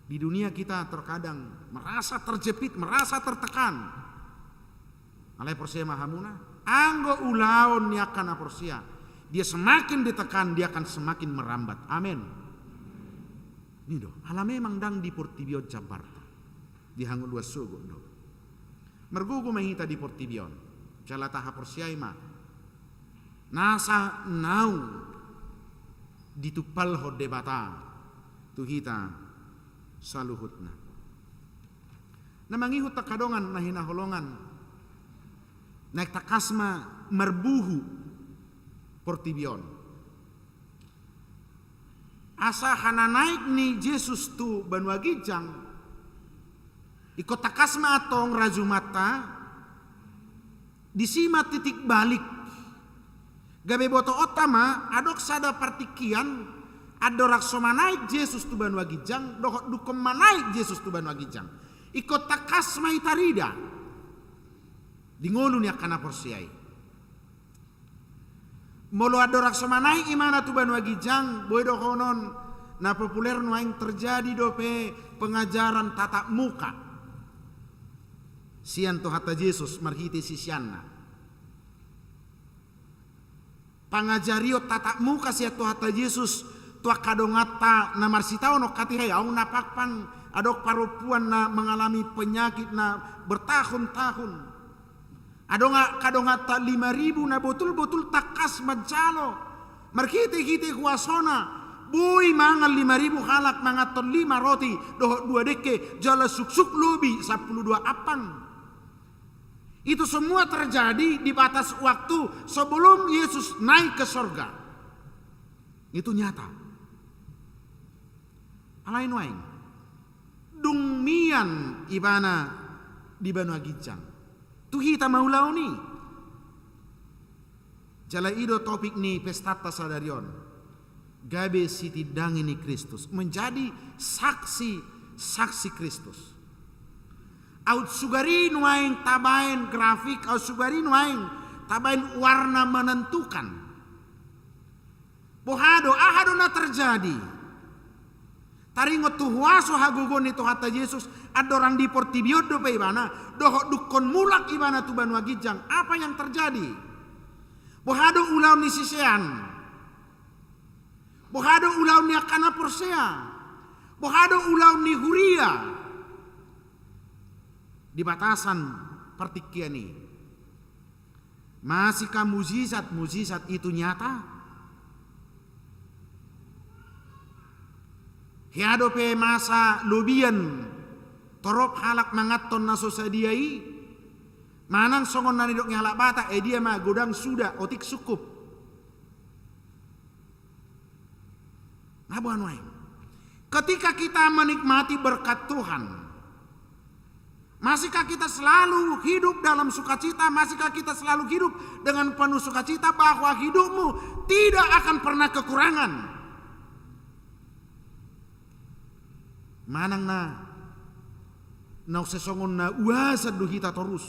Di dunia kita terkadang merasa terjepit, merasa tertekan. Alai porsia mahamuna. Anggo ulaon ni akan aporsia. Dia semakin ditekan, dia akan semakin merambat. Amin. Ini do. Ala memang dang di Portibion Jakarta. Dihangun 2 sugo do. Mergugu mengita di Portibion. Jala taha porsiai ma. Nasa nau ditupal ho debata. Tuhita saluhutna. Namangihut takadongan na hinaholongan. Naik takasma merbuhu Portibion. Asa hana naik ni Yesus tu banwagijang. Ikut takasma atong rajumata disima titik balik. Gabe boto otama adok sada partikian adorak soma naik Yesus tuban wagijang dohot dukom manaik Yesus tuban wagijang. Ikut takasma itarida dingolu ni akana porsiai. Molo adorak soma naik imana tuban wagijang boy dokonon na populer nuaing terjadi dope pengajaran tatap muka. Sian to hata Yesus marhiti sisyanna. pangajario tatap muka sia Tuhan Yesus tua kadongata na marsitao no katihai au napakpang adok parupuan na mengalami penyakit na bertahun-tahun. Adonga kadongata 5.000 na betul-betul takas majalo. Markite-kite kuasona. Bui mangal 5.000 halak mangaton 5 roti doh 2 deke jala suksuk lobi 12 apang. Itu semua terjadi di batas waktu sebelum Yesus naik ke sorga. Itu nyata. Alain waing. Dungmian ibana di Banu Agijang. Tuh kita mau lau ni. Jala ido topik ni pestata sadarion. Gabe siti dangini Kristus. Menjadi saksi Kristus. Aut sugari nuaing tabain grafik. Aut sugari nuaing tabain warna menentukan. Bohado ahado na terjadi. Taringot tuhuaso hagugon itu hata Yesus. Ada orang di Portibiodo pe ibana. Dohok dukon mulak ibana tu Banu Agijang. Apa yang terjadi? Bohado ulau ni sisean. Bohado ulau ni akana porsea. Bohado ulau ni huria. Di batasan pertikian ini. Masihkah mujizat itu nyata? Hiado pe masa lubian torop halak mangaton na sosadiai manang songon nani dok nyalak bata dia mah godang sudah otik sukup ngabuan wae. Ketika kita menikmati berkat Tuhan, masihkah kita selalu hidup dalam sukacita? Masihkah kita selalu hidup dengan penuh sukacita bahwa hidupmu tidak akan pernah kekurangan? Manang na sesongon na uasa duhita terus.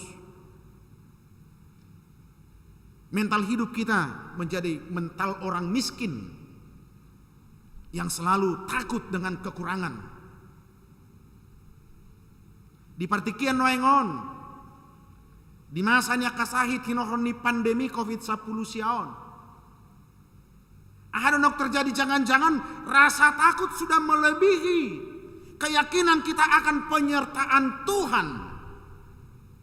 Mental hidup kita menjadi mental orang miskin yang selalu takut dengan kekurangan. Di partikian noengon di masanya kasahit hinohon ni pandemi COVID-10 siaon. Ahadonok terjadi jangan-jangan rasa takut sudah melebihi keyakinan kita akan penyertaan Tuhan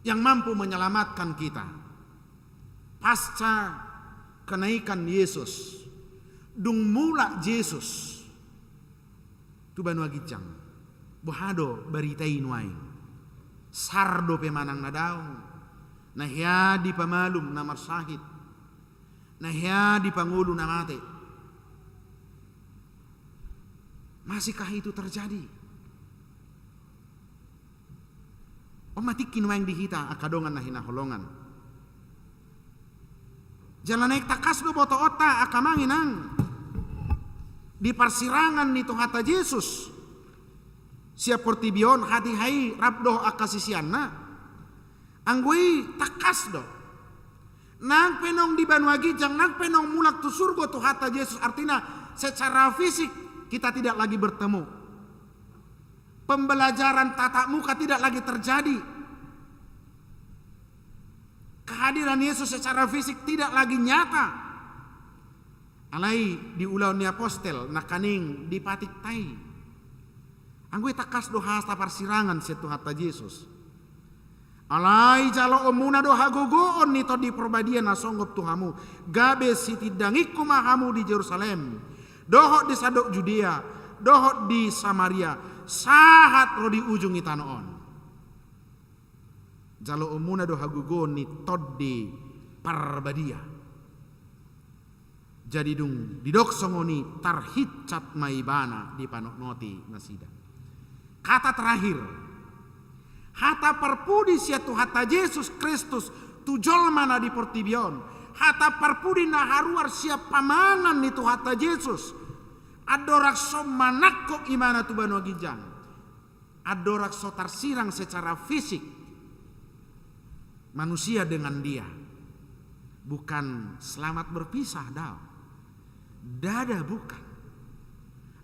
yang mampu menyelamatkan kita. Pasca kenaikan Yesus, dung mula Yesus tu Banu Agijang, bohado baritain waing, sardo pemanang nadaong, nahya di pamalum na marsahit, nahya di pangulu na mate. Masihkah itu terjadi? Omatikin waing dihita akadongan na hinaholongan. Jalan naik takas do boto ota akamanginang. Di persirangan nito hata Yesus. Siap portibion hati hai rabdoh akasisianna. Anggui takas do. Nang penong di Banu Agijang, nang penong mulak tu surga tu hata Yesus. Artinya secara fisik kita tidak lagi bertemu. Pembelajaran tatap muka tidak lagi terjadi. Kehadiran Yesus secara fisik tidak lagi nyata. Alai di ulau ni apostel nakaning di patik tai. Anggui takas doha hasta persirangan setu hata Yesus. Alai jalo omuna doha gogoon nito di perbadian nasonggop tuhamu. Gabe siti dangiku mahamu di Yerusalem. Dohok di sadok Judea. Dohok di Samaria. Sahat ro di ujung itanoon. Jalo umuna do hagugon ni toddi parbadia. Jadi dung didok songoni tarhicat maibana di panok noti nasida. Kata terakhir. Hata perpudi siatu hata Yesus Kristus tujol mana di portibion. Hata perpudi na haruar siap pamangan itu hata Yesus. Adorak so manakko imana tu Banu Agijang. Adorak so tarsirang secara fisik manusia dengan dia. Bukan selamat berpisah dao. Dada bukan.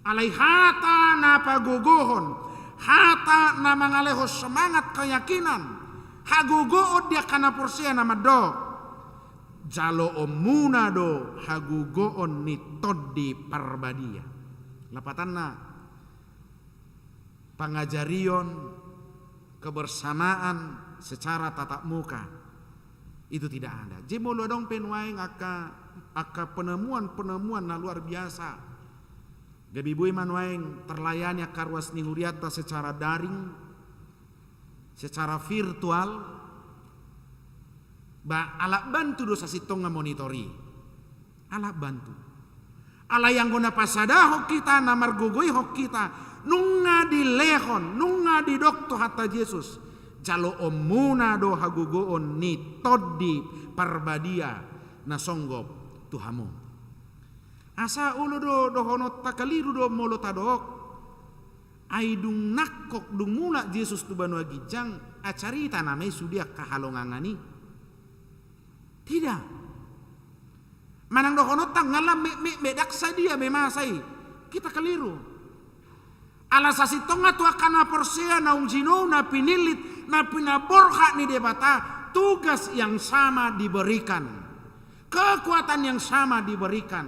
Alai hata napa gogohon. Hata na mangaleho semangat keyakinan. Hagogood dia kana porsia nama do. jalo omuna do hagugoon ni toddi parbadia. Lapatanna pangajarion kebersamaan secara tatap muka itu tidak ada. Jemolo dong penwaeng aka penemuan na luar biasa. Gabi bui manwaeng terlayani karwas ni huriata secara daring, secara virtual. Ala bantu dosa sitong monitori. Ala bantu. Ala yang guna pasada hok kita namar gugoi hok kita nunga di lehon, nunga di dokto hatta Yesus. Jalo omuna do hagugoon ni toddi parbadia na songgop tuhamu. Asa ulo do hono takaliru do molo tadok. Ai dung nakok dung mula Yesus tu banu agijang acarita namai sudia kahalongangani. Tidak. Manang do hono tang ngalam me daksa dia me masai. Kita keliru. Alasasi tonga tu akan aporsea na unjino na pinilit na pinaborha ni debata, tugas yang sama diberikan, kekuatan yang sama diberikan,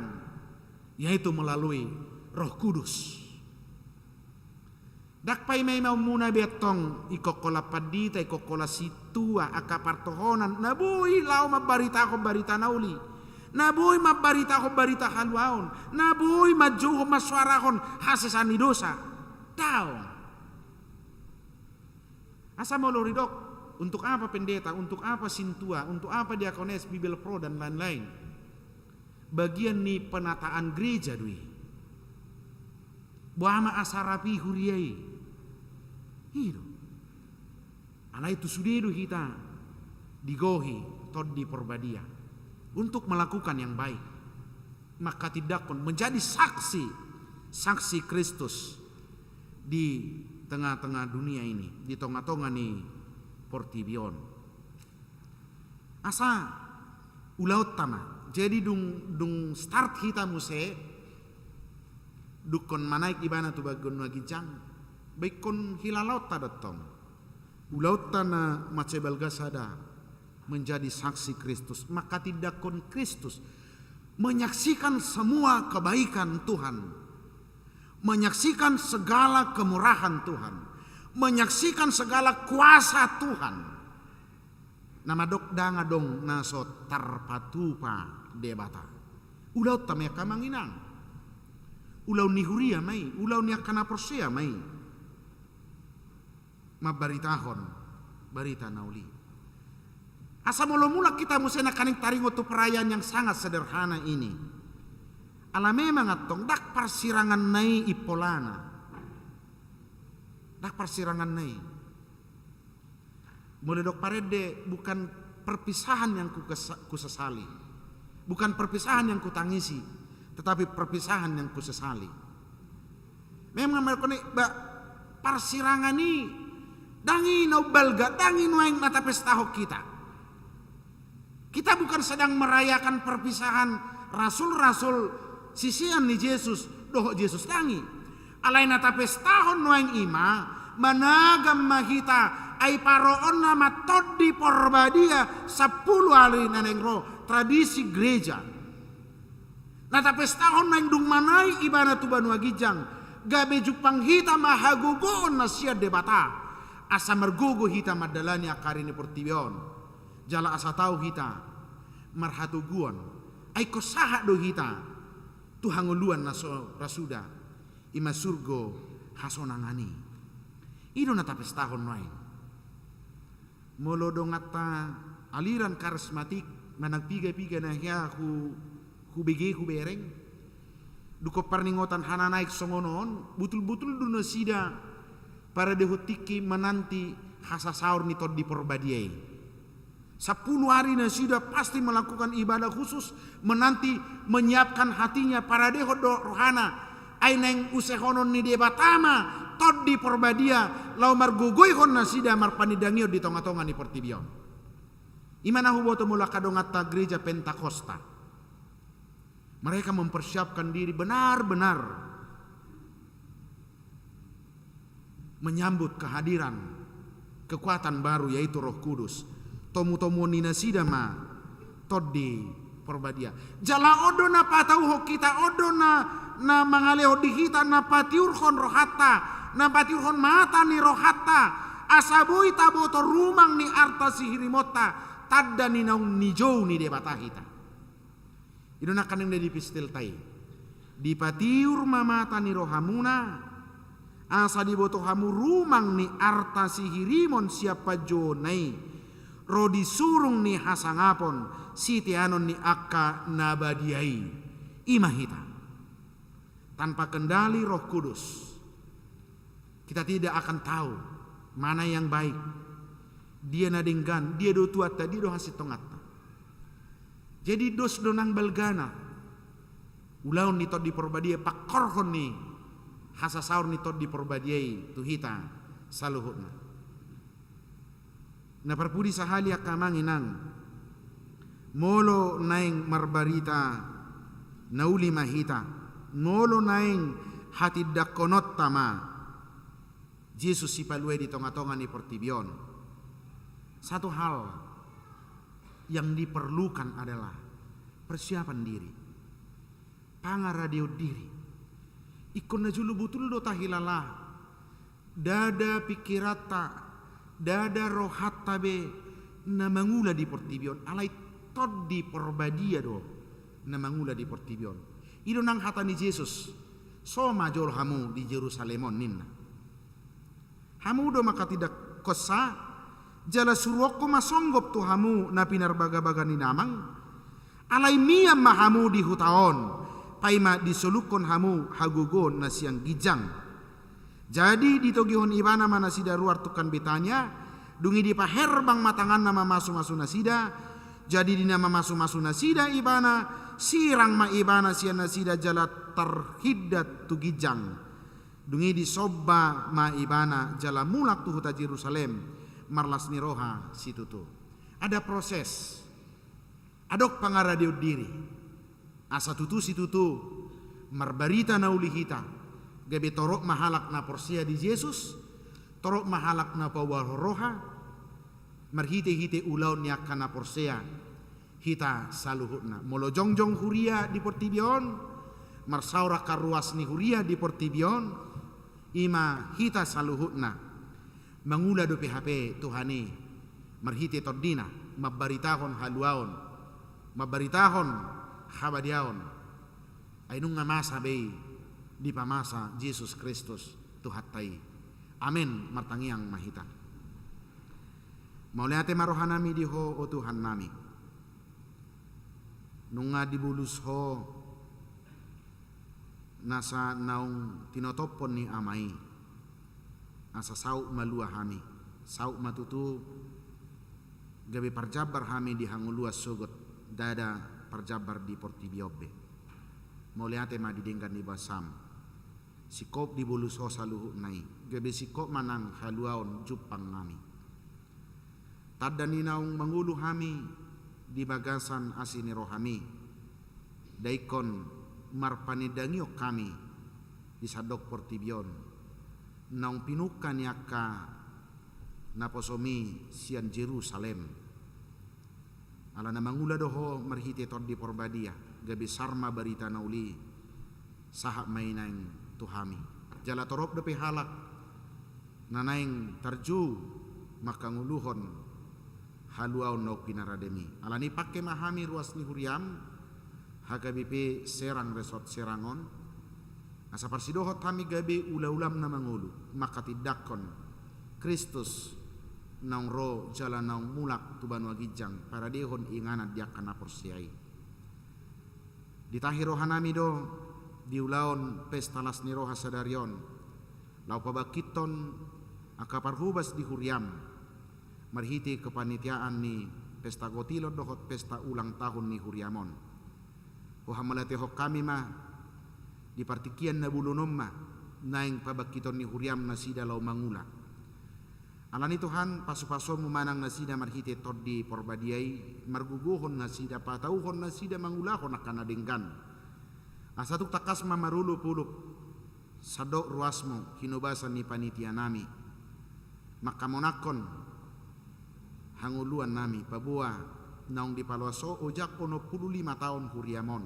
yaitu melalui Roh Kudus. Dakpai may muna betong ikokola padita ikokola situa akapartohonan nabuhi lao mabarita ko barita nauli. Nabuhi mabarita ko barita halwaon. Nabuhi majuho maswarakon hasesani dosa. Tahu. Asa mau loridok, untuk apa pendeta, untuk apa sintua, untuk apa diakones, Bible Pro dan lain-lain. Bagian ni penataan gereja dui. Buama asarapi huriai. Hidup. Ala itu sudedu kita digohi toddi porbadia untuk melakukan yang baik. Maka tidak menjadi saksi Kristus di tengah-tengah dunia ini, di tengah-tengah ni Portibion. Asa ulaut tama. Jadi dung start kita muse dukon manaik ibana tu bagon magijang. Baik kon hilalaut tadatong. Ulaut tana macebal gasada menjadi saksi Kristus. Maka tidak kon Kristus menyaksikan semua kebaikan Tuhan. Menyaksikan segala kemurahan Tuhan, menyaksikan segala kuasa Tuhan. Nama dok danga dong naso tarpatupa debata. Ulau tamya kamanginang, ulau nihuria mai, ulau niakana persea mai. Mabaritahon, barita nauli. Asa mula kita musena kaning taringo tu perayaan yang sangat sederhana ini. Ala memang atong dak persirangan nai ipolana. Dak persirangan nai. Mulai dok parede bukan perpisahan yang kusesali. Bukan perpisahan yang kutangisi, tetapi perpisahan yang kusesali. Memang mereka ni persirangan ni dangi no balga, dangi no yang mata pestahok kita. Kita bukan sedang merayakan perpisahan rasul-rasul sisian ni Yesus, doh Yesus tangi. Alain natapes tahun noeng ima, managam mahita, ay paroon na matod di porbadia, 10 hari nanengro, tradisi gereja. Natapes tahun noeng dung manay, iba na tuban wagijang, gabe jupang hita mahagugoon na siya debata, asa margugo hita madalani akari ni Portibion, jala asa tau hita, marhatuguan, ay kosaha do hita, tuhanguluan naso rasuda ima surgo hasonangani ido natapes tahun noy molo dongata aliran karismatik manag piga-piga na hiya hu bereng duko parningotan hananaik songonon butul-butul duno sida para dehutiki menanti hasasaur ni tod di porbadiai 10 hari na sudah pasti melakukan ibadah khusus menanti menyiapkan hatinya para deho rohana aineng usehonon ni debatama tod di porbadia lau margugoy hon na sida marpanidangio di tonga-tonga ni Portibion. Imana huboto mula kadongata gereja Pentakosta. Mereka mempersiapkan diri benar-benar menyambut kehadiran kekuatan baru yaitu Roh Kudus. Tomu-tomu nina sida ma todi porbadia. Jala odo na patau ho kita odo na mangaleho di kita na patiurhon rohata, na patiurhon mata ni rohata, asabui taboto rumang ni arta sihirimota, tadda ni naung nijau ni debata hita. Ino na kaneng di pistil tai. Di patiur mamata ni rohamuna, asa diboto hamu rumang ni arta sihirimon siapa jonai, rodi surung ni hasangapon, sitianon ni akka nabadiai, imahita. Tanpa kendali Roh Kudus, kita tidak akan tahu mana yang baik. Dia nadenggan, dia do tuata, dia do hasit tongata. Jadi dos donang balgana, ulaun ni tod di porbadia pakorhon ni hasasaur ni tod di porbadiai tuhita saluhutna. Na perpudi sahali akamanginang molo naing marbarita nauli mahita, molo naing hati dakonot tama Jesus sipalue di tonga-tonga ni Portibion. Satu hal yang diperlukan adalah persiapan diri, pangaradio diri. Ikon na julu butul do tahilala, dada pikirata, dada rohata be na mangula di Portibion, alai tod di porbadia do na mangula di Portibion. Ido nang hata ni Jesus, so majol hamu di Jerusalemon ninna. Hamu do maka tidak kosa, jala suruhku masonggop tu hamu na pinarbaga-baga ni namang, alai miyam mahamu di hutaon, paima disolukon hamu hagugon na siang gijang. Jadi ditogihon ibana mana sida ruar tukan betanya, dungi di paherbang matangan nama masu-masu nasida, jadi di nama masu-masu nasida ibana, sirang ma ibana sian nasida jala terhidat tu gijang. Dungi di sobba ma ibana jala mulak tu huta Jerusalem, marlas ni roha situ tu. Ada proses, adok pangaradio diri. Asa tutu situ tu marbarita na uli hita, gabe torok mahalak na porsia di Yesus, torok mahalak na pawar roha, marhite-hite ulaw niya ka na porsia, hita saluhutna. Molo jongjong huria di Portibion, marsaura karuas ni huria di Portibion, ima hita saluhutna. Mangula do PHP Tuhani, marhite tordina, mabaritahon haluaon, mabaritahon habadiaon, ay nung nga masa bay di pamasa Jesus Kristus tuhatay. Amen martangiang mahita. Mauliate marohan nami di ho o Tuhan nami. Nung nga dibulus ho nasa naung tinotopon ni amai, asa sauk malua hami, sauk matutu gabi parjabar hami di hanguluas sugot dada parjabar di Portibiobe. Mauliate ma didenggan di basam. Sikop di bulus ho saluhu nai, gabi sikop manang haluaon jupang nami. Tadda ninaung mangulu hami di bagasan asini rohami. Daikon marpanidangiok kami di sadok Portibion. Naung pinukan yaka naposomi sian Jerusalem. Ala na mangula doho marhite tod di porbadia, gabi sarma barita nauli sahak mainang tuhami. Jala torop depe halak nanaing tarju makanguluhon haluaw no pinarademi. Ala ni pakke mahami ruas ni huriam hagabipe serang resort serangon. Asa parsidohot kami gabi ula-ulam na mangulu makatidakon Kristus naung ro jala naung mulak tuban wagijang para dehon inganat diak kana porsiai. Ditahi rohanami do diulaon pesta las ni roha sadarion lau pabakiton akaparhubas di huriam marhiti kepanitiaan ni pesta gotilon dohot pesta ulang tahun ni huriamon. Ohamalate hok kami mah di partikian na bulunom mah naing pabakiton ni huriam na sida lau mangula. Alani Tuhan pasu-pasu memanang nasida marhite tod di porbadiai marguguhon nasida patauhon nasida mangulahon akan adenggan. Asatuk takas mamarulu puluk sadok ruasmo hinubasan ni panitia nami. Maka monakon hanguluan nami pabua naung di Paloso ojak ono 15 tahun huriamon.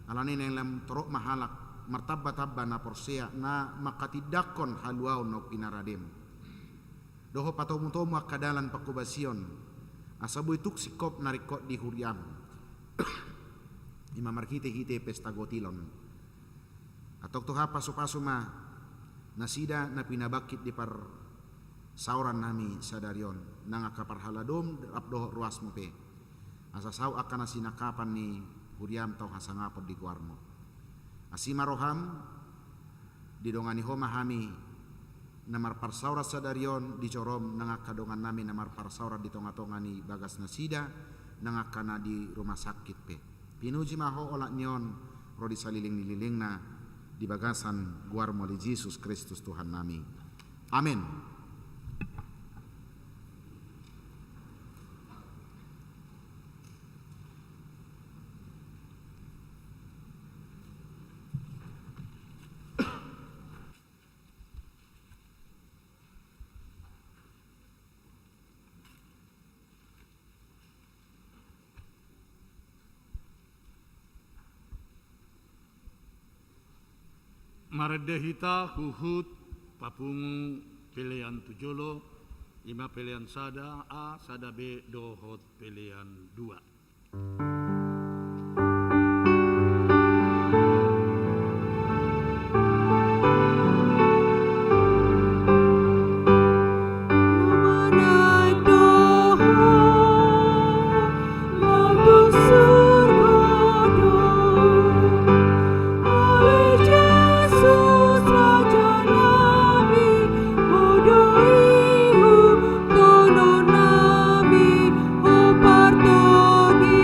Alane neng lam torok mahalak martabba-tabba na porsea na makatidakon haluaw no pinaradem. Doho patomu-tomu akadalan pakubasion. Asabu ituk sikop narikot di huriam. Ima markite-hite pesta gotilon. Atok toha paso-paso ma nasida na pinabakit di par sauran nami sadarion nang akaparhaladom abdoh ruas mo pe. Asasaw akan nasinakapan ni huriam tau hasangapod di kuarmo. Asima roham didongani homa hami namar parsaura sadarion di corom nangakadongan nami namar parsaura di tonga-tonga ni bagas nasida nangakana di rumah sakit pe. Pinuji maho olak nyon rodi saliling-liling na di bagasan guarmo li Yesus Kristus Tuhan nami. Amin. Maredehita huhut papungu pilihan tujolo, 5 pilihan sada A, sada B, dohot pilihan 2. Pardoni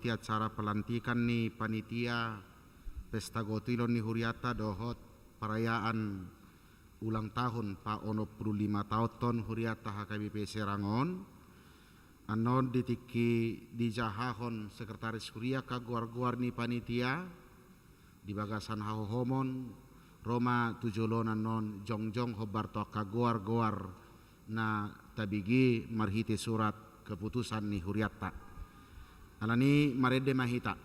dohoti acara pelantikan ni panitia Pesta Gotilon ni Huriata dohot perayaan ulang tahun pa 65 tahun Huriata HKBP Serangon. Anon ditiki dijahahon sekretaris Huria kaguar-guar ni panitia di bagasan hahohomon Roma tujolonan non jongjong hobar to kaguar-guar na tabigi marhiti surat keputusan ni Huriata. Alani marede mahita.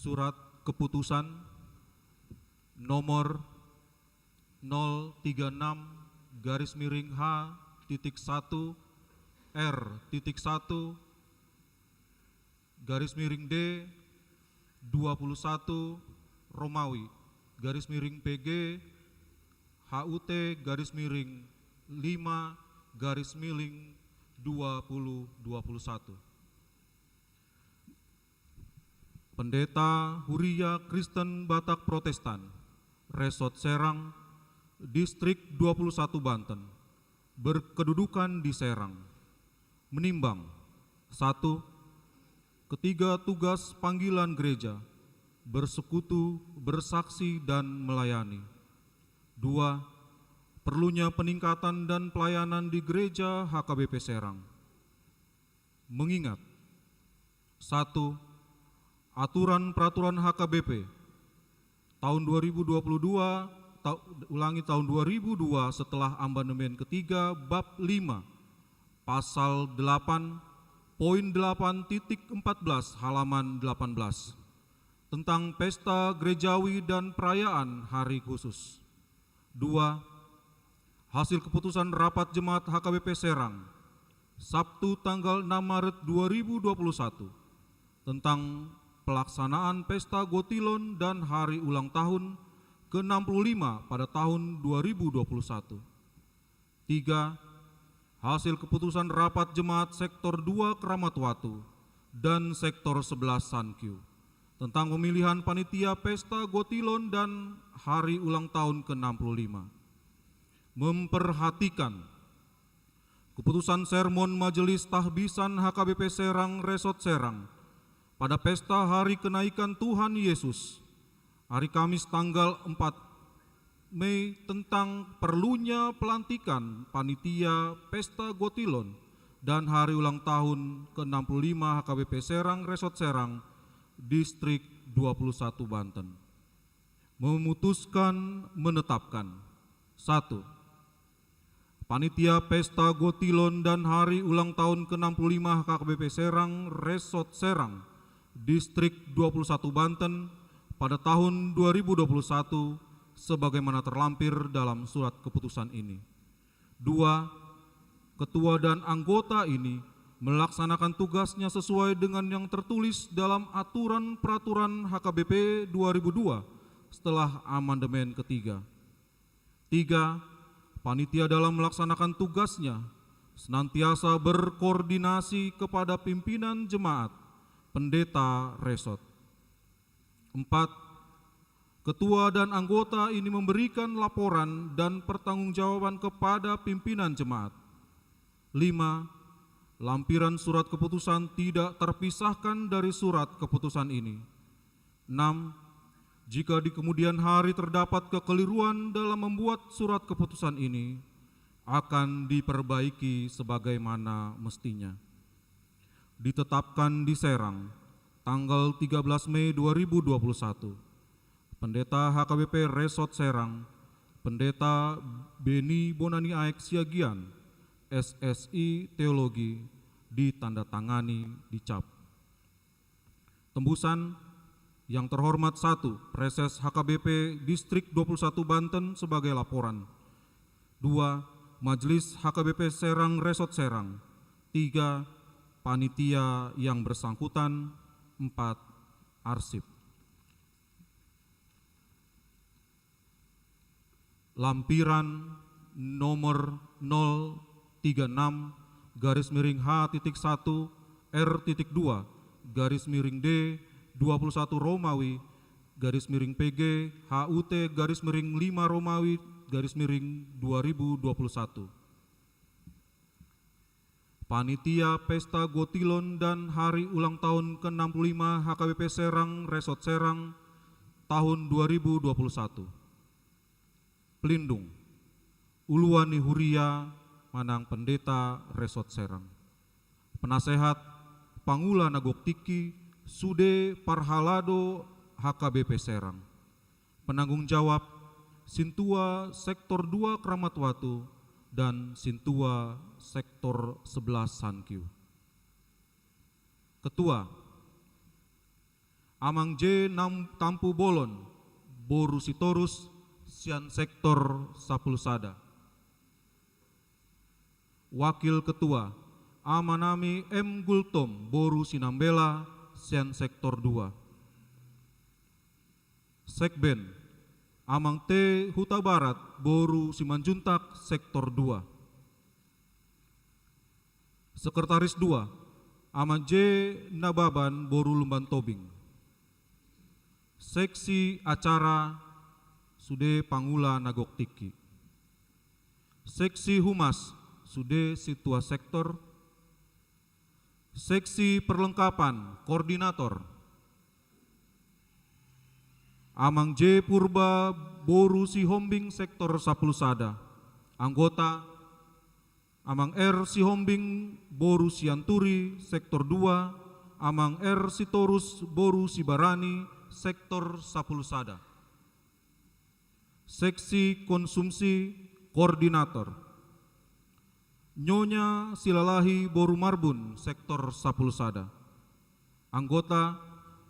Surat keputusan nomor 036-H-1R-1-D 21 Romawi _PG HUT-5-2021. Pendeta Huria Kristen Batak Protestan, Resort Serang, Distrik 21 Banten, berkedudukan di Serang, menimbang 1. Ketiga tugas panggilan gereja, bersekutu, bersaksi, dan melayani. 2. Perlunya peningkatan dan pelayanan di gereja HKBP Serang. Mengingat 1. Aturan Peraturan HKBP tahun 2022 tahun 2002 setelah amandemen ketiga bab 5 pasal 8.8.14 halaman 18 tentang pesta gerejawi dan perayaan hari khusus. 2. Hasil keputusan rapat jemaat HKBP Serang Sabtu tanggal 6 Maret 2021 tentang pelaksanaan Pesta Gotilon dan Hari Ulang Tahun ke-65 pada tahun 2021. 3. Hasil keputusan rapat jemaat Sektor 2 Keramat Watu dan Sektor 11 Sankyu tentang pemilihan panitia Pesta Gotilon dan Hari Ulang Tahun ke-65. Memperhatikan keputusan sermon Majelis Tahbisan HKBP Serang Resort Serang pada pesta Hari Kenaikan Tuhan Yesus, hari Kamis tanggal 4 Mei tentang perlunya pelantikan panitia Pesta Gotilon dan Hari Ulang Tahun ke-65 HKBP Serang Resort Serang, Distrik 21 Banten. Memutuskan menetapkan 1. Panitia Pesta Gotilon dan Hari Ulang Tahun ke-65 HKBP Serang Resort Serang, Distrik 21 Banten pada tahun 2021 sebagaimana terlampir dalam surat keputusan ini. 2. Ketua dan anggota ini melaksanakan tugasnya sesuai dengan yang tertulis dalam aturan peraturan HKBP 2002 setelah amandemen ketiga. 3. Panitia dalam melaksanakan tugasnya senantiasa berkoordinasi kepada pimpinan jemaat pendeta resort. 4. Ketua dan anggota ini memberikan laporan dan pertanggungjawaban kepada pimpinan jemaat. 5. Lampiran surat keputusan tidak terpisahkan dari surat keputusan ini. 6. Jika di kemudian hari terdapat kekeliruan dalam membuat surat keputusan ini, akan diperbaiki sebagaimana mestinya. Ditetapkan di Serang, tanggal 13 Mei 2021, Pendeta HKBP Resort Serang, Pendeta Beni Bonani Aek Siagian, SSI Teologi, ditandatangani dicap. Tembusan yang terhormat 1, Preses HKBP Distrik 21 Banten sebagai laporan. 2, Majelis HKBP Serang Resort Serang. 3, Panitia yang bersangkutan. 4, Arsip. Lampiran nomor 036-H.1 R.2 D 21 Romawi _PG HUT _5 Romawi _2021. Panitia Pesta Gotilon dan Hari Ulang Tahun ke-65 HKBP Serang Resort Serang tahun 2021. Pelindung Uluwani Huria Manang Pendeta Resort Serang. Penasehat Pangula Nagoktiki Sude Parhalado HKBP Serang. Penanggung jawab Sintua Sektor 2 Kramat Watu dan Sintua Sektor 11 Sankyu. Ketua Amang J. Tampu Bolon Boru Sitorus Sian Sektor Sapulsada. Wakil Ketua Amanami M. Gultom Boru Sinambela Sian Sektor 2. Sekben Amang T. Huta Barat Boru Simanjuntak Sektor 2. Sekretaris 2 Amang J. Nababan Boru Lumban Tobing. Seksi Acara Sude Pangula Nagoktiki. Seksi Humas Sude Situa Sektor. Seksi Perlengkapan Koordinator Amang J. Purba Boru Sihombing Sektor Sapulsada. Anggota Amang R. Sihombing Boru Sianturi Sektor 2. Amang R. Sitorus Boru Sibarani Sektor Sapulsada. Seksi Konsumsi Koordinator Nyonya Silalahi Boru Marbun Sektor Sapulsada. Anggota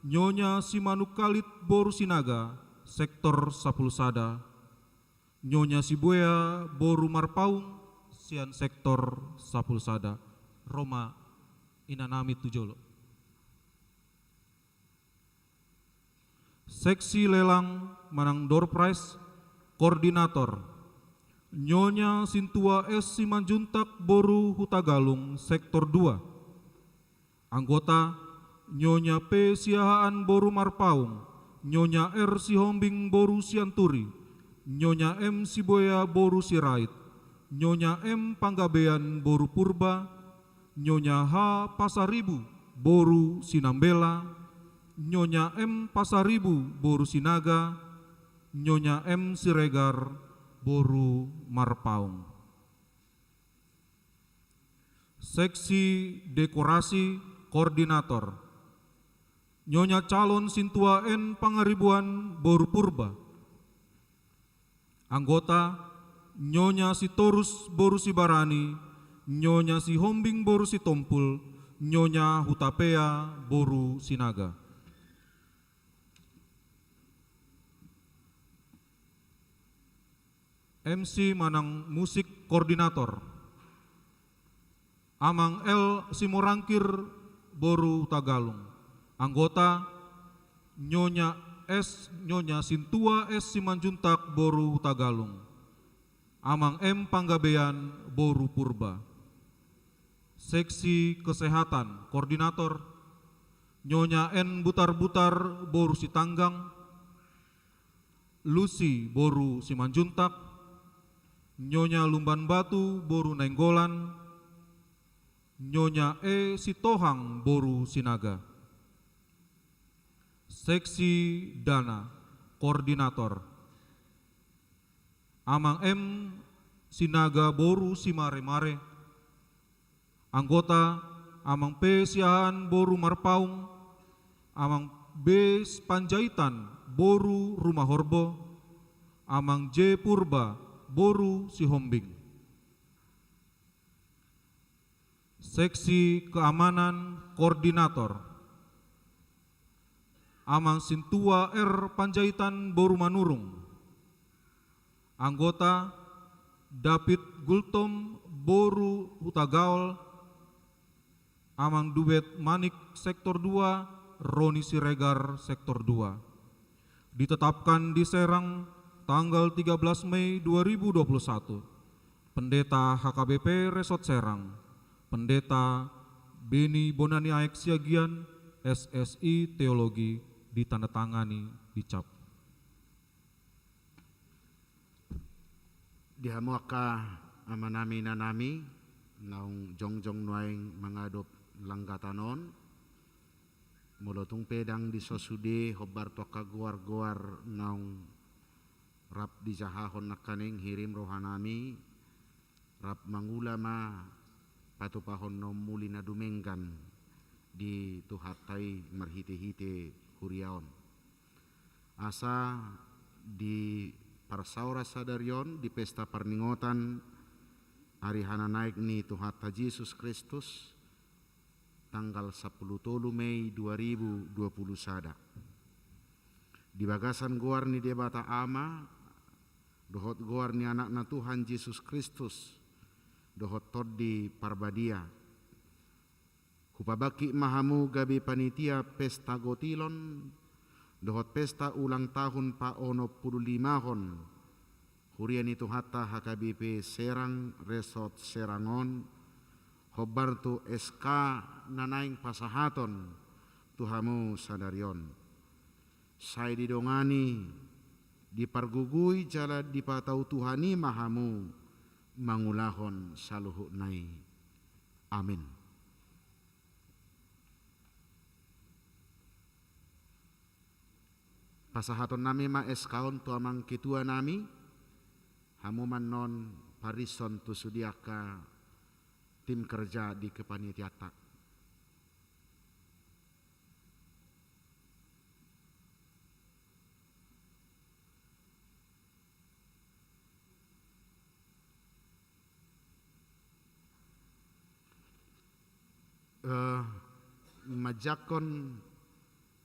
Nyonya Simanukalit Boru Sinaga Sektor Sapulsada. Nyonya Sibuya Boru Marpaung Sian Sektor Sapulsada. Roma Inanami Tujolo. Seksi Lelang Manang Door Prize Koordinator Nyonya Sintua S. Simanjuntak Boru Hutagalung Sektor 2. Anggota Nyonya P. Siahaan Boru Marpaung, Nyonya R. Sihombing Boru Sianturi, Nyonya M. Siboya Boru Sirait, Nyonya M. Panggabean Boru Purba, Nyonya H. Pasaribu Boru Sinambela, Nyonya M. Pasaribu Boru Sinaga, Nyonya M. Siregar Boru Marpaung. Seksi Dekorasi Koordinator Nyonya Calon Sintua N. Pangaribuan Boru Purba. Anggota Nyonya Sitorus Boru Sibarani, Nyonya Sihombing Boru Sitompul, Nyonya Hutapea Boru Sinaga. MC Manang Musik Koordinator Amang L. Simorangkir Boru Tagalung. Anggota Nyonya Sintua S. Simanjuntak Boru Tagalung. Amang M. Panggabean Boru Purba. Seksi Kesehatan Koordinator Nyonya N. Butar-Butar Boru Sitanggang, Lucy Boru Simanjuntak, Nyonya Lumban Batu Boru Nenggolan, Nyonya E. Sitohang Boru Sinaga. Seksi Dana Koordinator Amang M. sinaga boru si mare-mare. Anggota amang P siahan boru marpaung, amang B panjaitan boru rumah horbo, amang J purba boru si hombing. Seksi keamanan koordinator, amang Sintua R Panjaitan boru manurung. Anggota David Gultom boru Hutagaol, amang Dubet Manik sektor 2, Roni Siregar sektor 2. Ditetapkan di Serang tanggal 13 Mei 2021. Pendeta HKBP Resort Serang, Pendeta Beni Bonani Aek Siagian, SSI Teologi, ditandatangani dicap. Dihamuaka amanami nanami naung jongjong nuaing mengadop langgatanon molotung pedang di sosude hobar toka guar-guar naung rap di jahahon nakaning hirim rohanami rap mangulama patupahon nom mulina dumenggan di tuhatai marhite-hite huriaon asa di parsaura sadarion di pesta parningotan hari hana naik ni tuhata Yesus Kristus tanggal 10 Mei 2020 sada di bagasan goar ni debata ama dohot goar ni anak na Tuhan Yesus Kristus dohot todi parbadia hupabaki mahamu gabi panitia pesta gotilon dohot pesta ulang tahun pa ono 45 hurian itu hatta HKBP Serang Resort Serangon hobartu SK nanaing pasahaton tuhamu sadarion saya didongani dipargugui jala dipatau Tuhani mahamu mangulahon saluhu nai amin. Pasahaton nami ma eskaon tu amang ketua nami hamuman non parison tu sudiaka tim kerja di kepanitiata. Majakon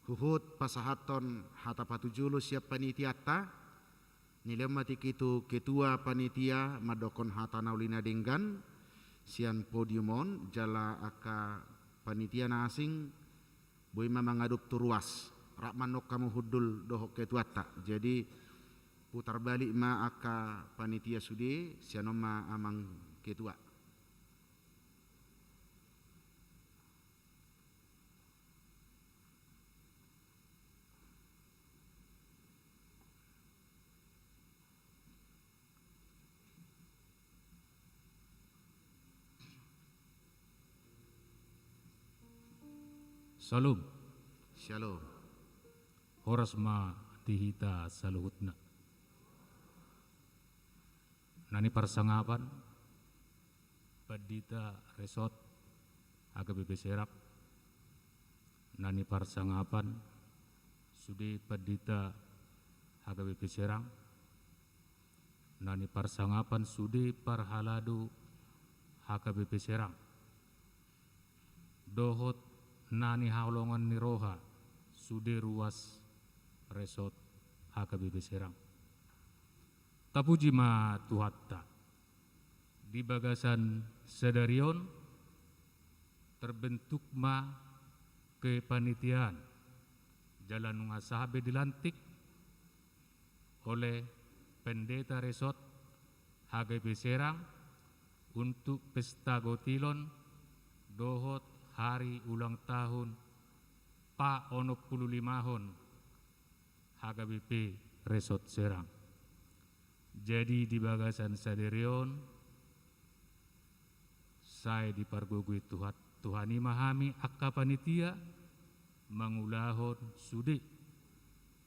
huhut pasahaton hata patujulu siap panitiata nilemati kitu ketua panitia madokon hata naulina denggan sian podiumon jala aka panitia nasing boy mangadup turuas rak manok kamu hudul dohok ketuata jadi putar balik ma aka panitia sude sianoma amang ketua. Salum, Shalom. horas ma tihita saluhutna. Nani parsangapan, Padita Resort HKBP Serak. Nani parsangapan, Sudi Padita HKBP Serang. Nani parsangapan Sudi Parhaladu HKBP Serang. Dohot nani haulongan niroha sude ruas Resort HKBP Serang. Tapuji ma tuhatta di bagasan sedarion terbentuk ma kepanitiaan jalan ngasahabe dilantik oleh pendeta Resort HKBP Serang untuk pesta gotilon dohot hari ulang tahun pa ono 15 HKBP Resort Serang. Jadi di bagasan saderion saya dipargugui Tuhani mahami akka panitia mangulahon sudi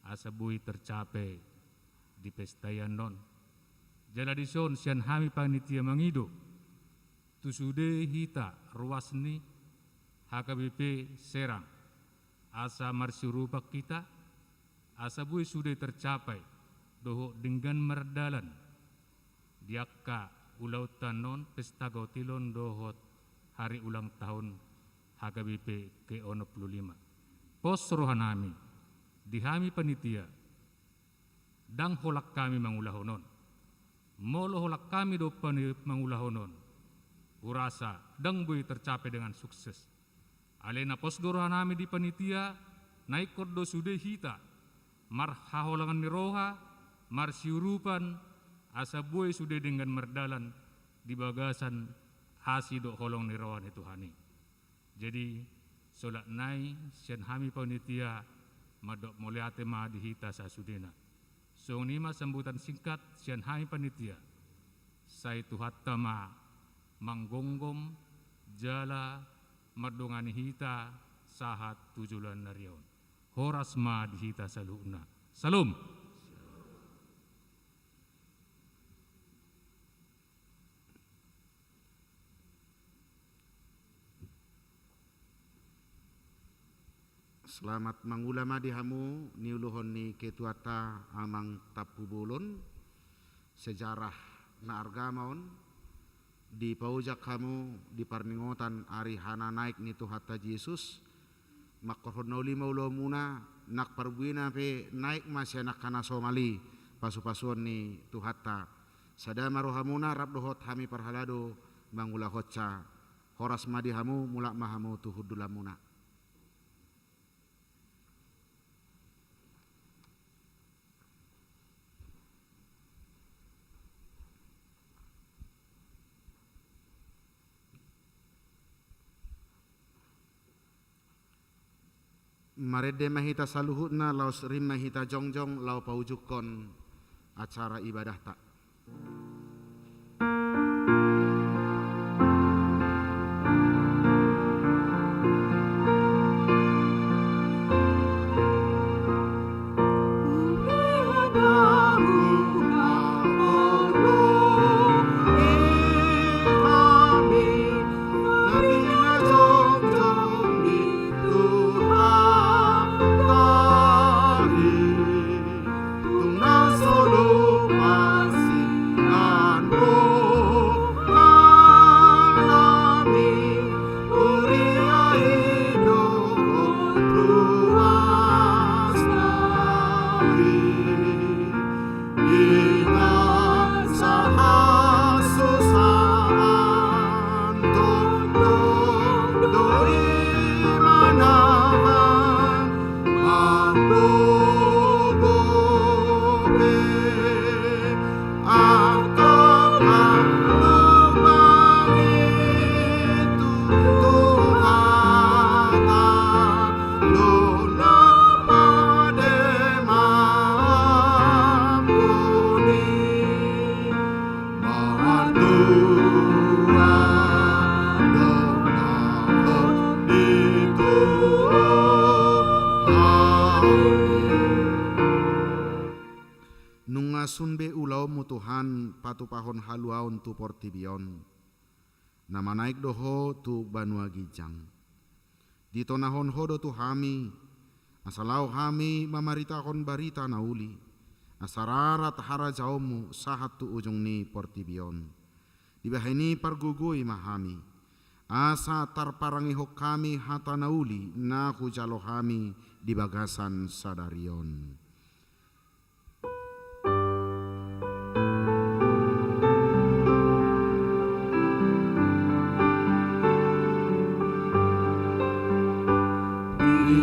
asabui tercapai di pestayan non Jaladison sian hami panitia mangido. Tusude hita ruasni HKBP Serang. Asa marsirupak kita, asa bui sudah tercapai doho dengan merdalan. Diakka ulau tanon pesta gautilon dohot hari ulang tahun HKBP ke-65. Pos rohanami, dihami panitia, dang holak kami mangulahonon. Molo holak kami do mangulahonon. Urasa dang bui tercapai dengan sukses. Alena pos rohanami di panitia, naik kordo sude hita, mar haholangan niroha, mar siurupan, asa bui sude dengan merdalan di bagasan hasi do holong nirohan itu hani. Jadi solat nai sian hami panitia madok moliate ma dihita sa sudena. So nima sambutan singkat sian hami panitia. Sai tuhatta ma manggonggom jala mardungani hita sahat tujulan narion. Horas ma dihita saluna. Salam. Selamat mangulama dihamu niuluhon ni ketuata amang tapubulon sejarah na argamaon di paujak kamu di parningotan ari hana naik ni Tuhatta Yesus makohon lima ulo muna nak parbuina pe naik masih anak kana Somali pasu-pasuan ni Tuhatta sada marohamuna rab dohot hami parhalado mangula hotca horas madihamu mulak mahamu tuhudulamuna. Marede mahita saluhutna laus rim mahita jongjong lau paujukon acara ibadah tak. Sunbe ulau mutuhan patu pahon haluaun tu portibion. Nama naik doho tu banua gijang. Di tonahon hodo tu hami. Asalau hami mamarita kon barita nauli. Asararat hara jaumu sahat tu ujung ni portibion. Di bahini pargugui mahami. Asa tarparangi hok kami hata nauli na hujalo hami di bagasan sadarion. Di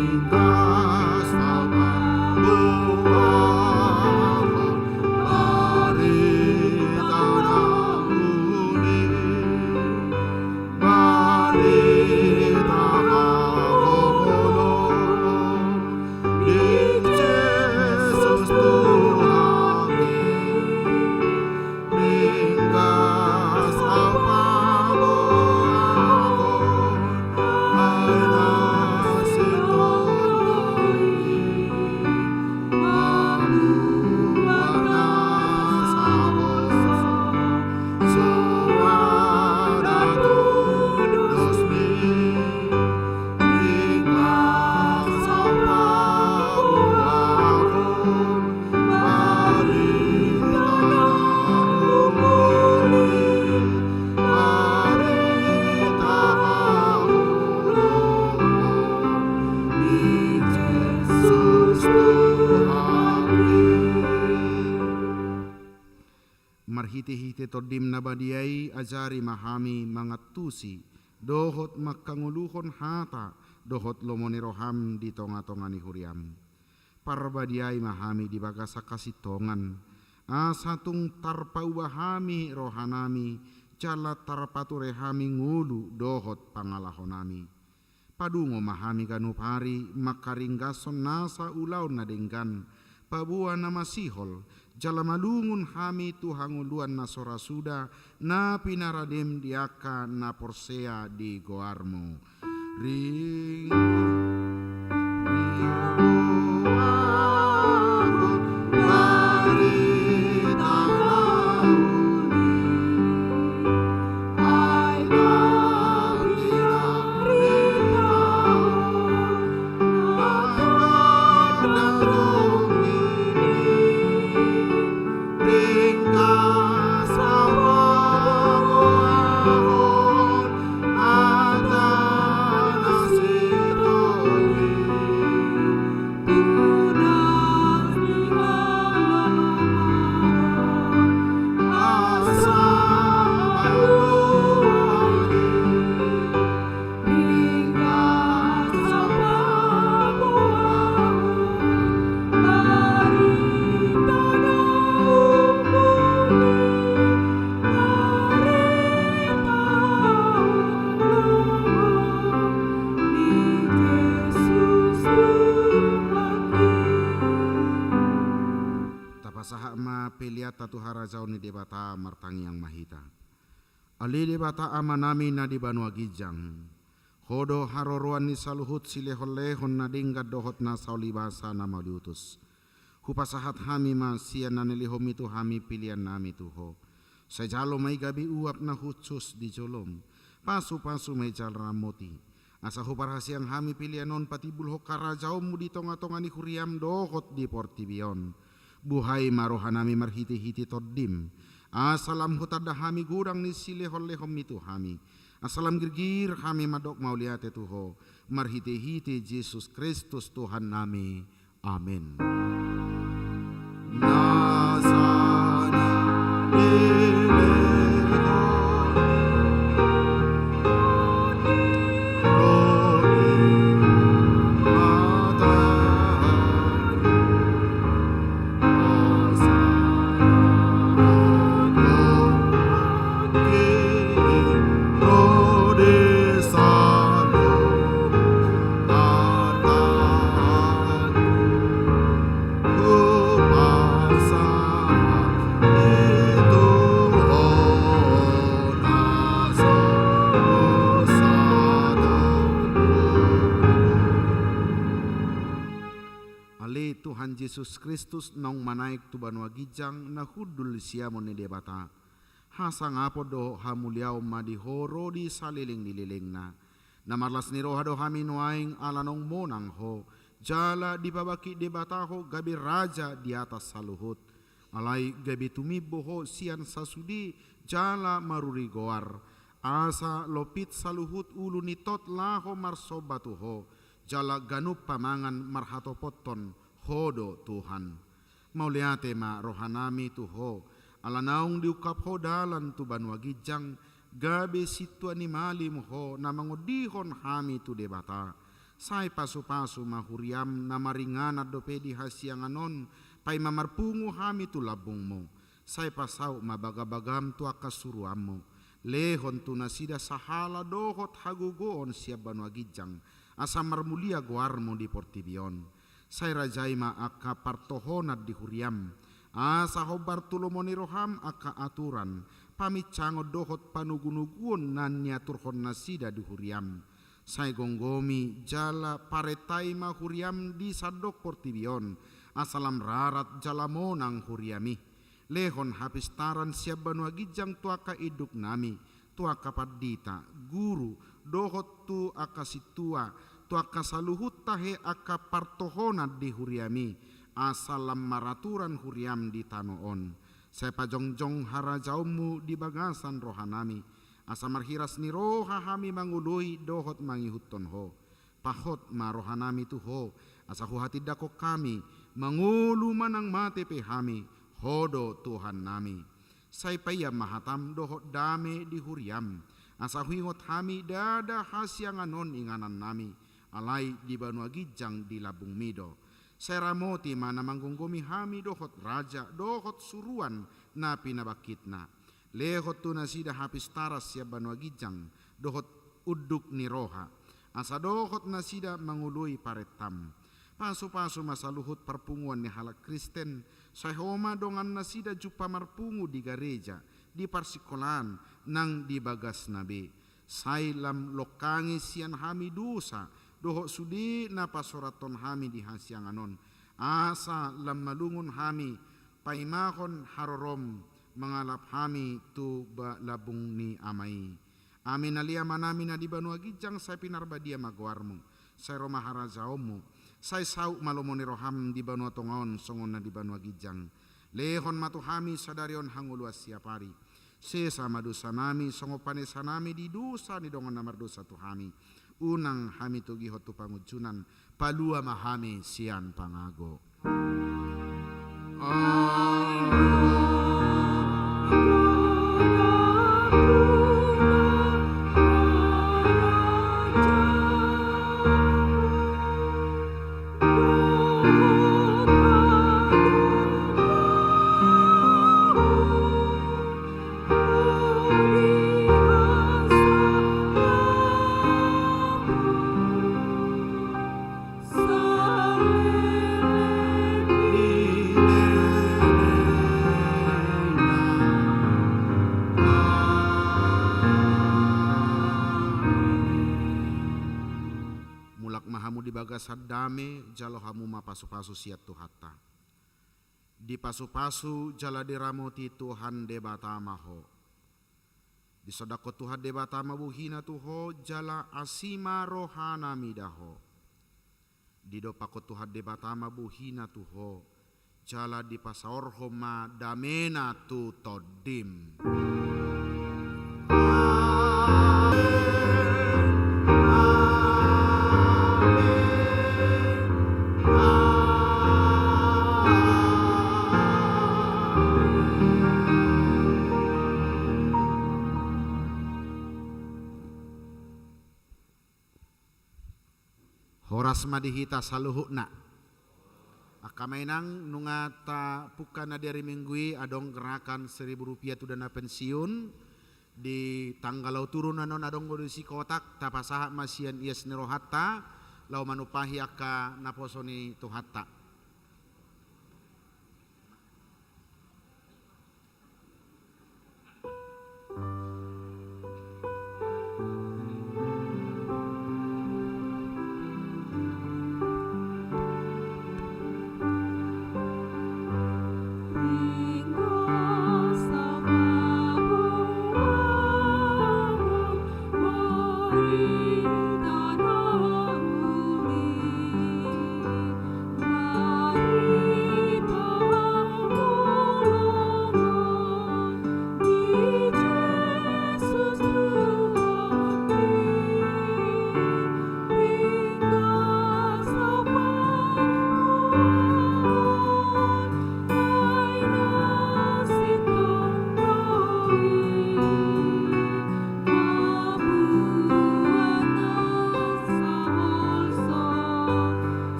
marhiti-hiti todim nabadiai ajari mahami mangatusi dohot makanguluhon hata dohot lomoni roham di tonga-tongani huriam. Parbadiai mahami di bagasa kasitongan asatung tarpa ubahami rohanami jala tarpatu rehami ngulu dohot pangalahonami. Padungo mahami kanupari makaringgason nasa ulaw na denggan pabuan na masihol jala malungun hami tuhanguluan na sorasuda na pinaradem diaka na porsea di goarmo. Tatu harajau ni debata martangi yang mahita. Ali debata amanami na di Banua Gijang. Hodo haroroan ni saluhut silehon-lehon na dinggat dohot na saulibasa na maudiutus. Hupasahat hami ma siya na nilihom itu hami pilihan nami tuho. Sajalo may gabi uap na hutsus di jolom. Pasu-pasu may jal ramoti. Asa huparhasiang hami pilihanon patibul ho karajau mu di tonga-tonga ni huriam dohot di portibion. Buhay marohanami marhiti-hiti toddim. Asalam hutada hami gurang ni silehon-lehom itu hami. Asalam girgir hami madok mauliate tuho. Marhiti-hiti Yesus Kristus Tuhan nami. Amin. Nasana Yesus Kristus nong manaik tu Banua Gijang na hudul siamon ni debata. Hasang apo do hamuliaw madihoro di saliling nililing na. Namarlas ni roha do hami nuaing alanong monang ho. Jala di babaki debata ho gabi raja di atas saluhut. Alay gabi tumibo ho sian sasudi jala maruri goar. Asa lopit saluhut ulu ni tot laho marsobatu ho. Jala ganup pamangan marhato poton. Hodo Tuhan. Mauliate ma rohanami tuho. Alanaung diukap ho dalan tu Banua Gijang. Gabi situa ni malim ho na mangudihon hami tu debata. Say pasu-pasu mahuriam na maringanat dope di hasianganon. Pay mamarpungu hami tu labung mo. Say pasaw mabagabagam tu akasuruam mo. Lehon tu nasida sahala dohot hagugoon siya Banua Gijang. Asa marmulia guarmo di Portibion. Say rajay ma aka partohonat di huriam. Asa hobar tulomoni roham aka aturan. Pamicango dohot panugunugun nan niaturhon nasida di huriam. Say gonggomi jala paretay ma huriam di sadok Portibion. Asalam rarat jala monang huriami. Lehon hapistaran siya Banua Gijang tuaka iduk nami. Tuaka padita guru dohot tu aka situa. Tuaka saluhut tahe aka partohonat di huriami. Asalam maraturan huriam di tanoon. Saya pajongjong harajaumu di bagasan rohanami. Asa marhiras ni roha hami mangului dohot mangihuton ho. Pahot marohanami tuho. Asa huhati dako kami. Mangulu manang mate pe hami. Hodo Tuhan nami. sai payam mahatam dohot dame di huriam. Asa huingot hami dada hasyanganon inganan nami, alai di Banua Gijang di Labung Mido. Saya ramoti mana manggunggomi hami dohot raja, dohot suruan na pinabakitna. Lehot tu nasida hapis taras ya Banua Gijang, dohot uduk ni roha. Asa dohot nasida mangului paretam. Pasu-pasu masa luhut perpunguan ni halak Kristen, saya homa dongan nasida jupa marpungu di gereja, di parsikolan, nang di bagas nabi. Sai lam lokangi sian hami dosa, dohok sudi na pasoraton hami di hasyanganon. Asa lam malungun hami, paimahon harorom, mengalap hami tu labung ni amai. Amin alia manami na di Banua Gijang, saya pinarbadia magwarmu, saya romah harazaomu. Saya sau malomoni roham di Banua Tongaon songon na di Banua Gijang. Lehon matu hami sadarion hanguluas siapari. Sesa madusa nami songopane sanami di dosa ni dongan namar dosa tu hami. Unang hami tu gihot tu pangujunan palua mahami sian pangago. Sadame jalo hamu ma pasu-pasu siat tu hatta. Di pasu-pasu jala diramoti Tuhan debata maho. Di sodako Tuhan debata mabuhina tuho jala asima rohana midaho. Di dopako Tuhan debata mabuhina tuho jala di pasaorho ma damena tu todim. Horas madihita saluhukna. Akamainang nungata pukana dari minggui adong gerakan Rp1.000 tu dana pensiun di tanggalau turunan non adong godusi kotak tapasaha masian ias nirohatta lau manupahi aka naposoni tu hatta.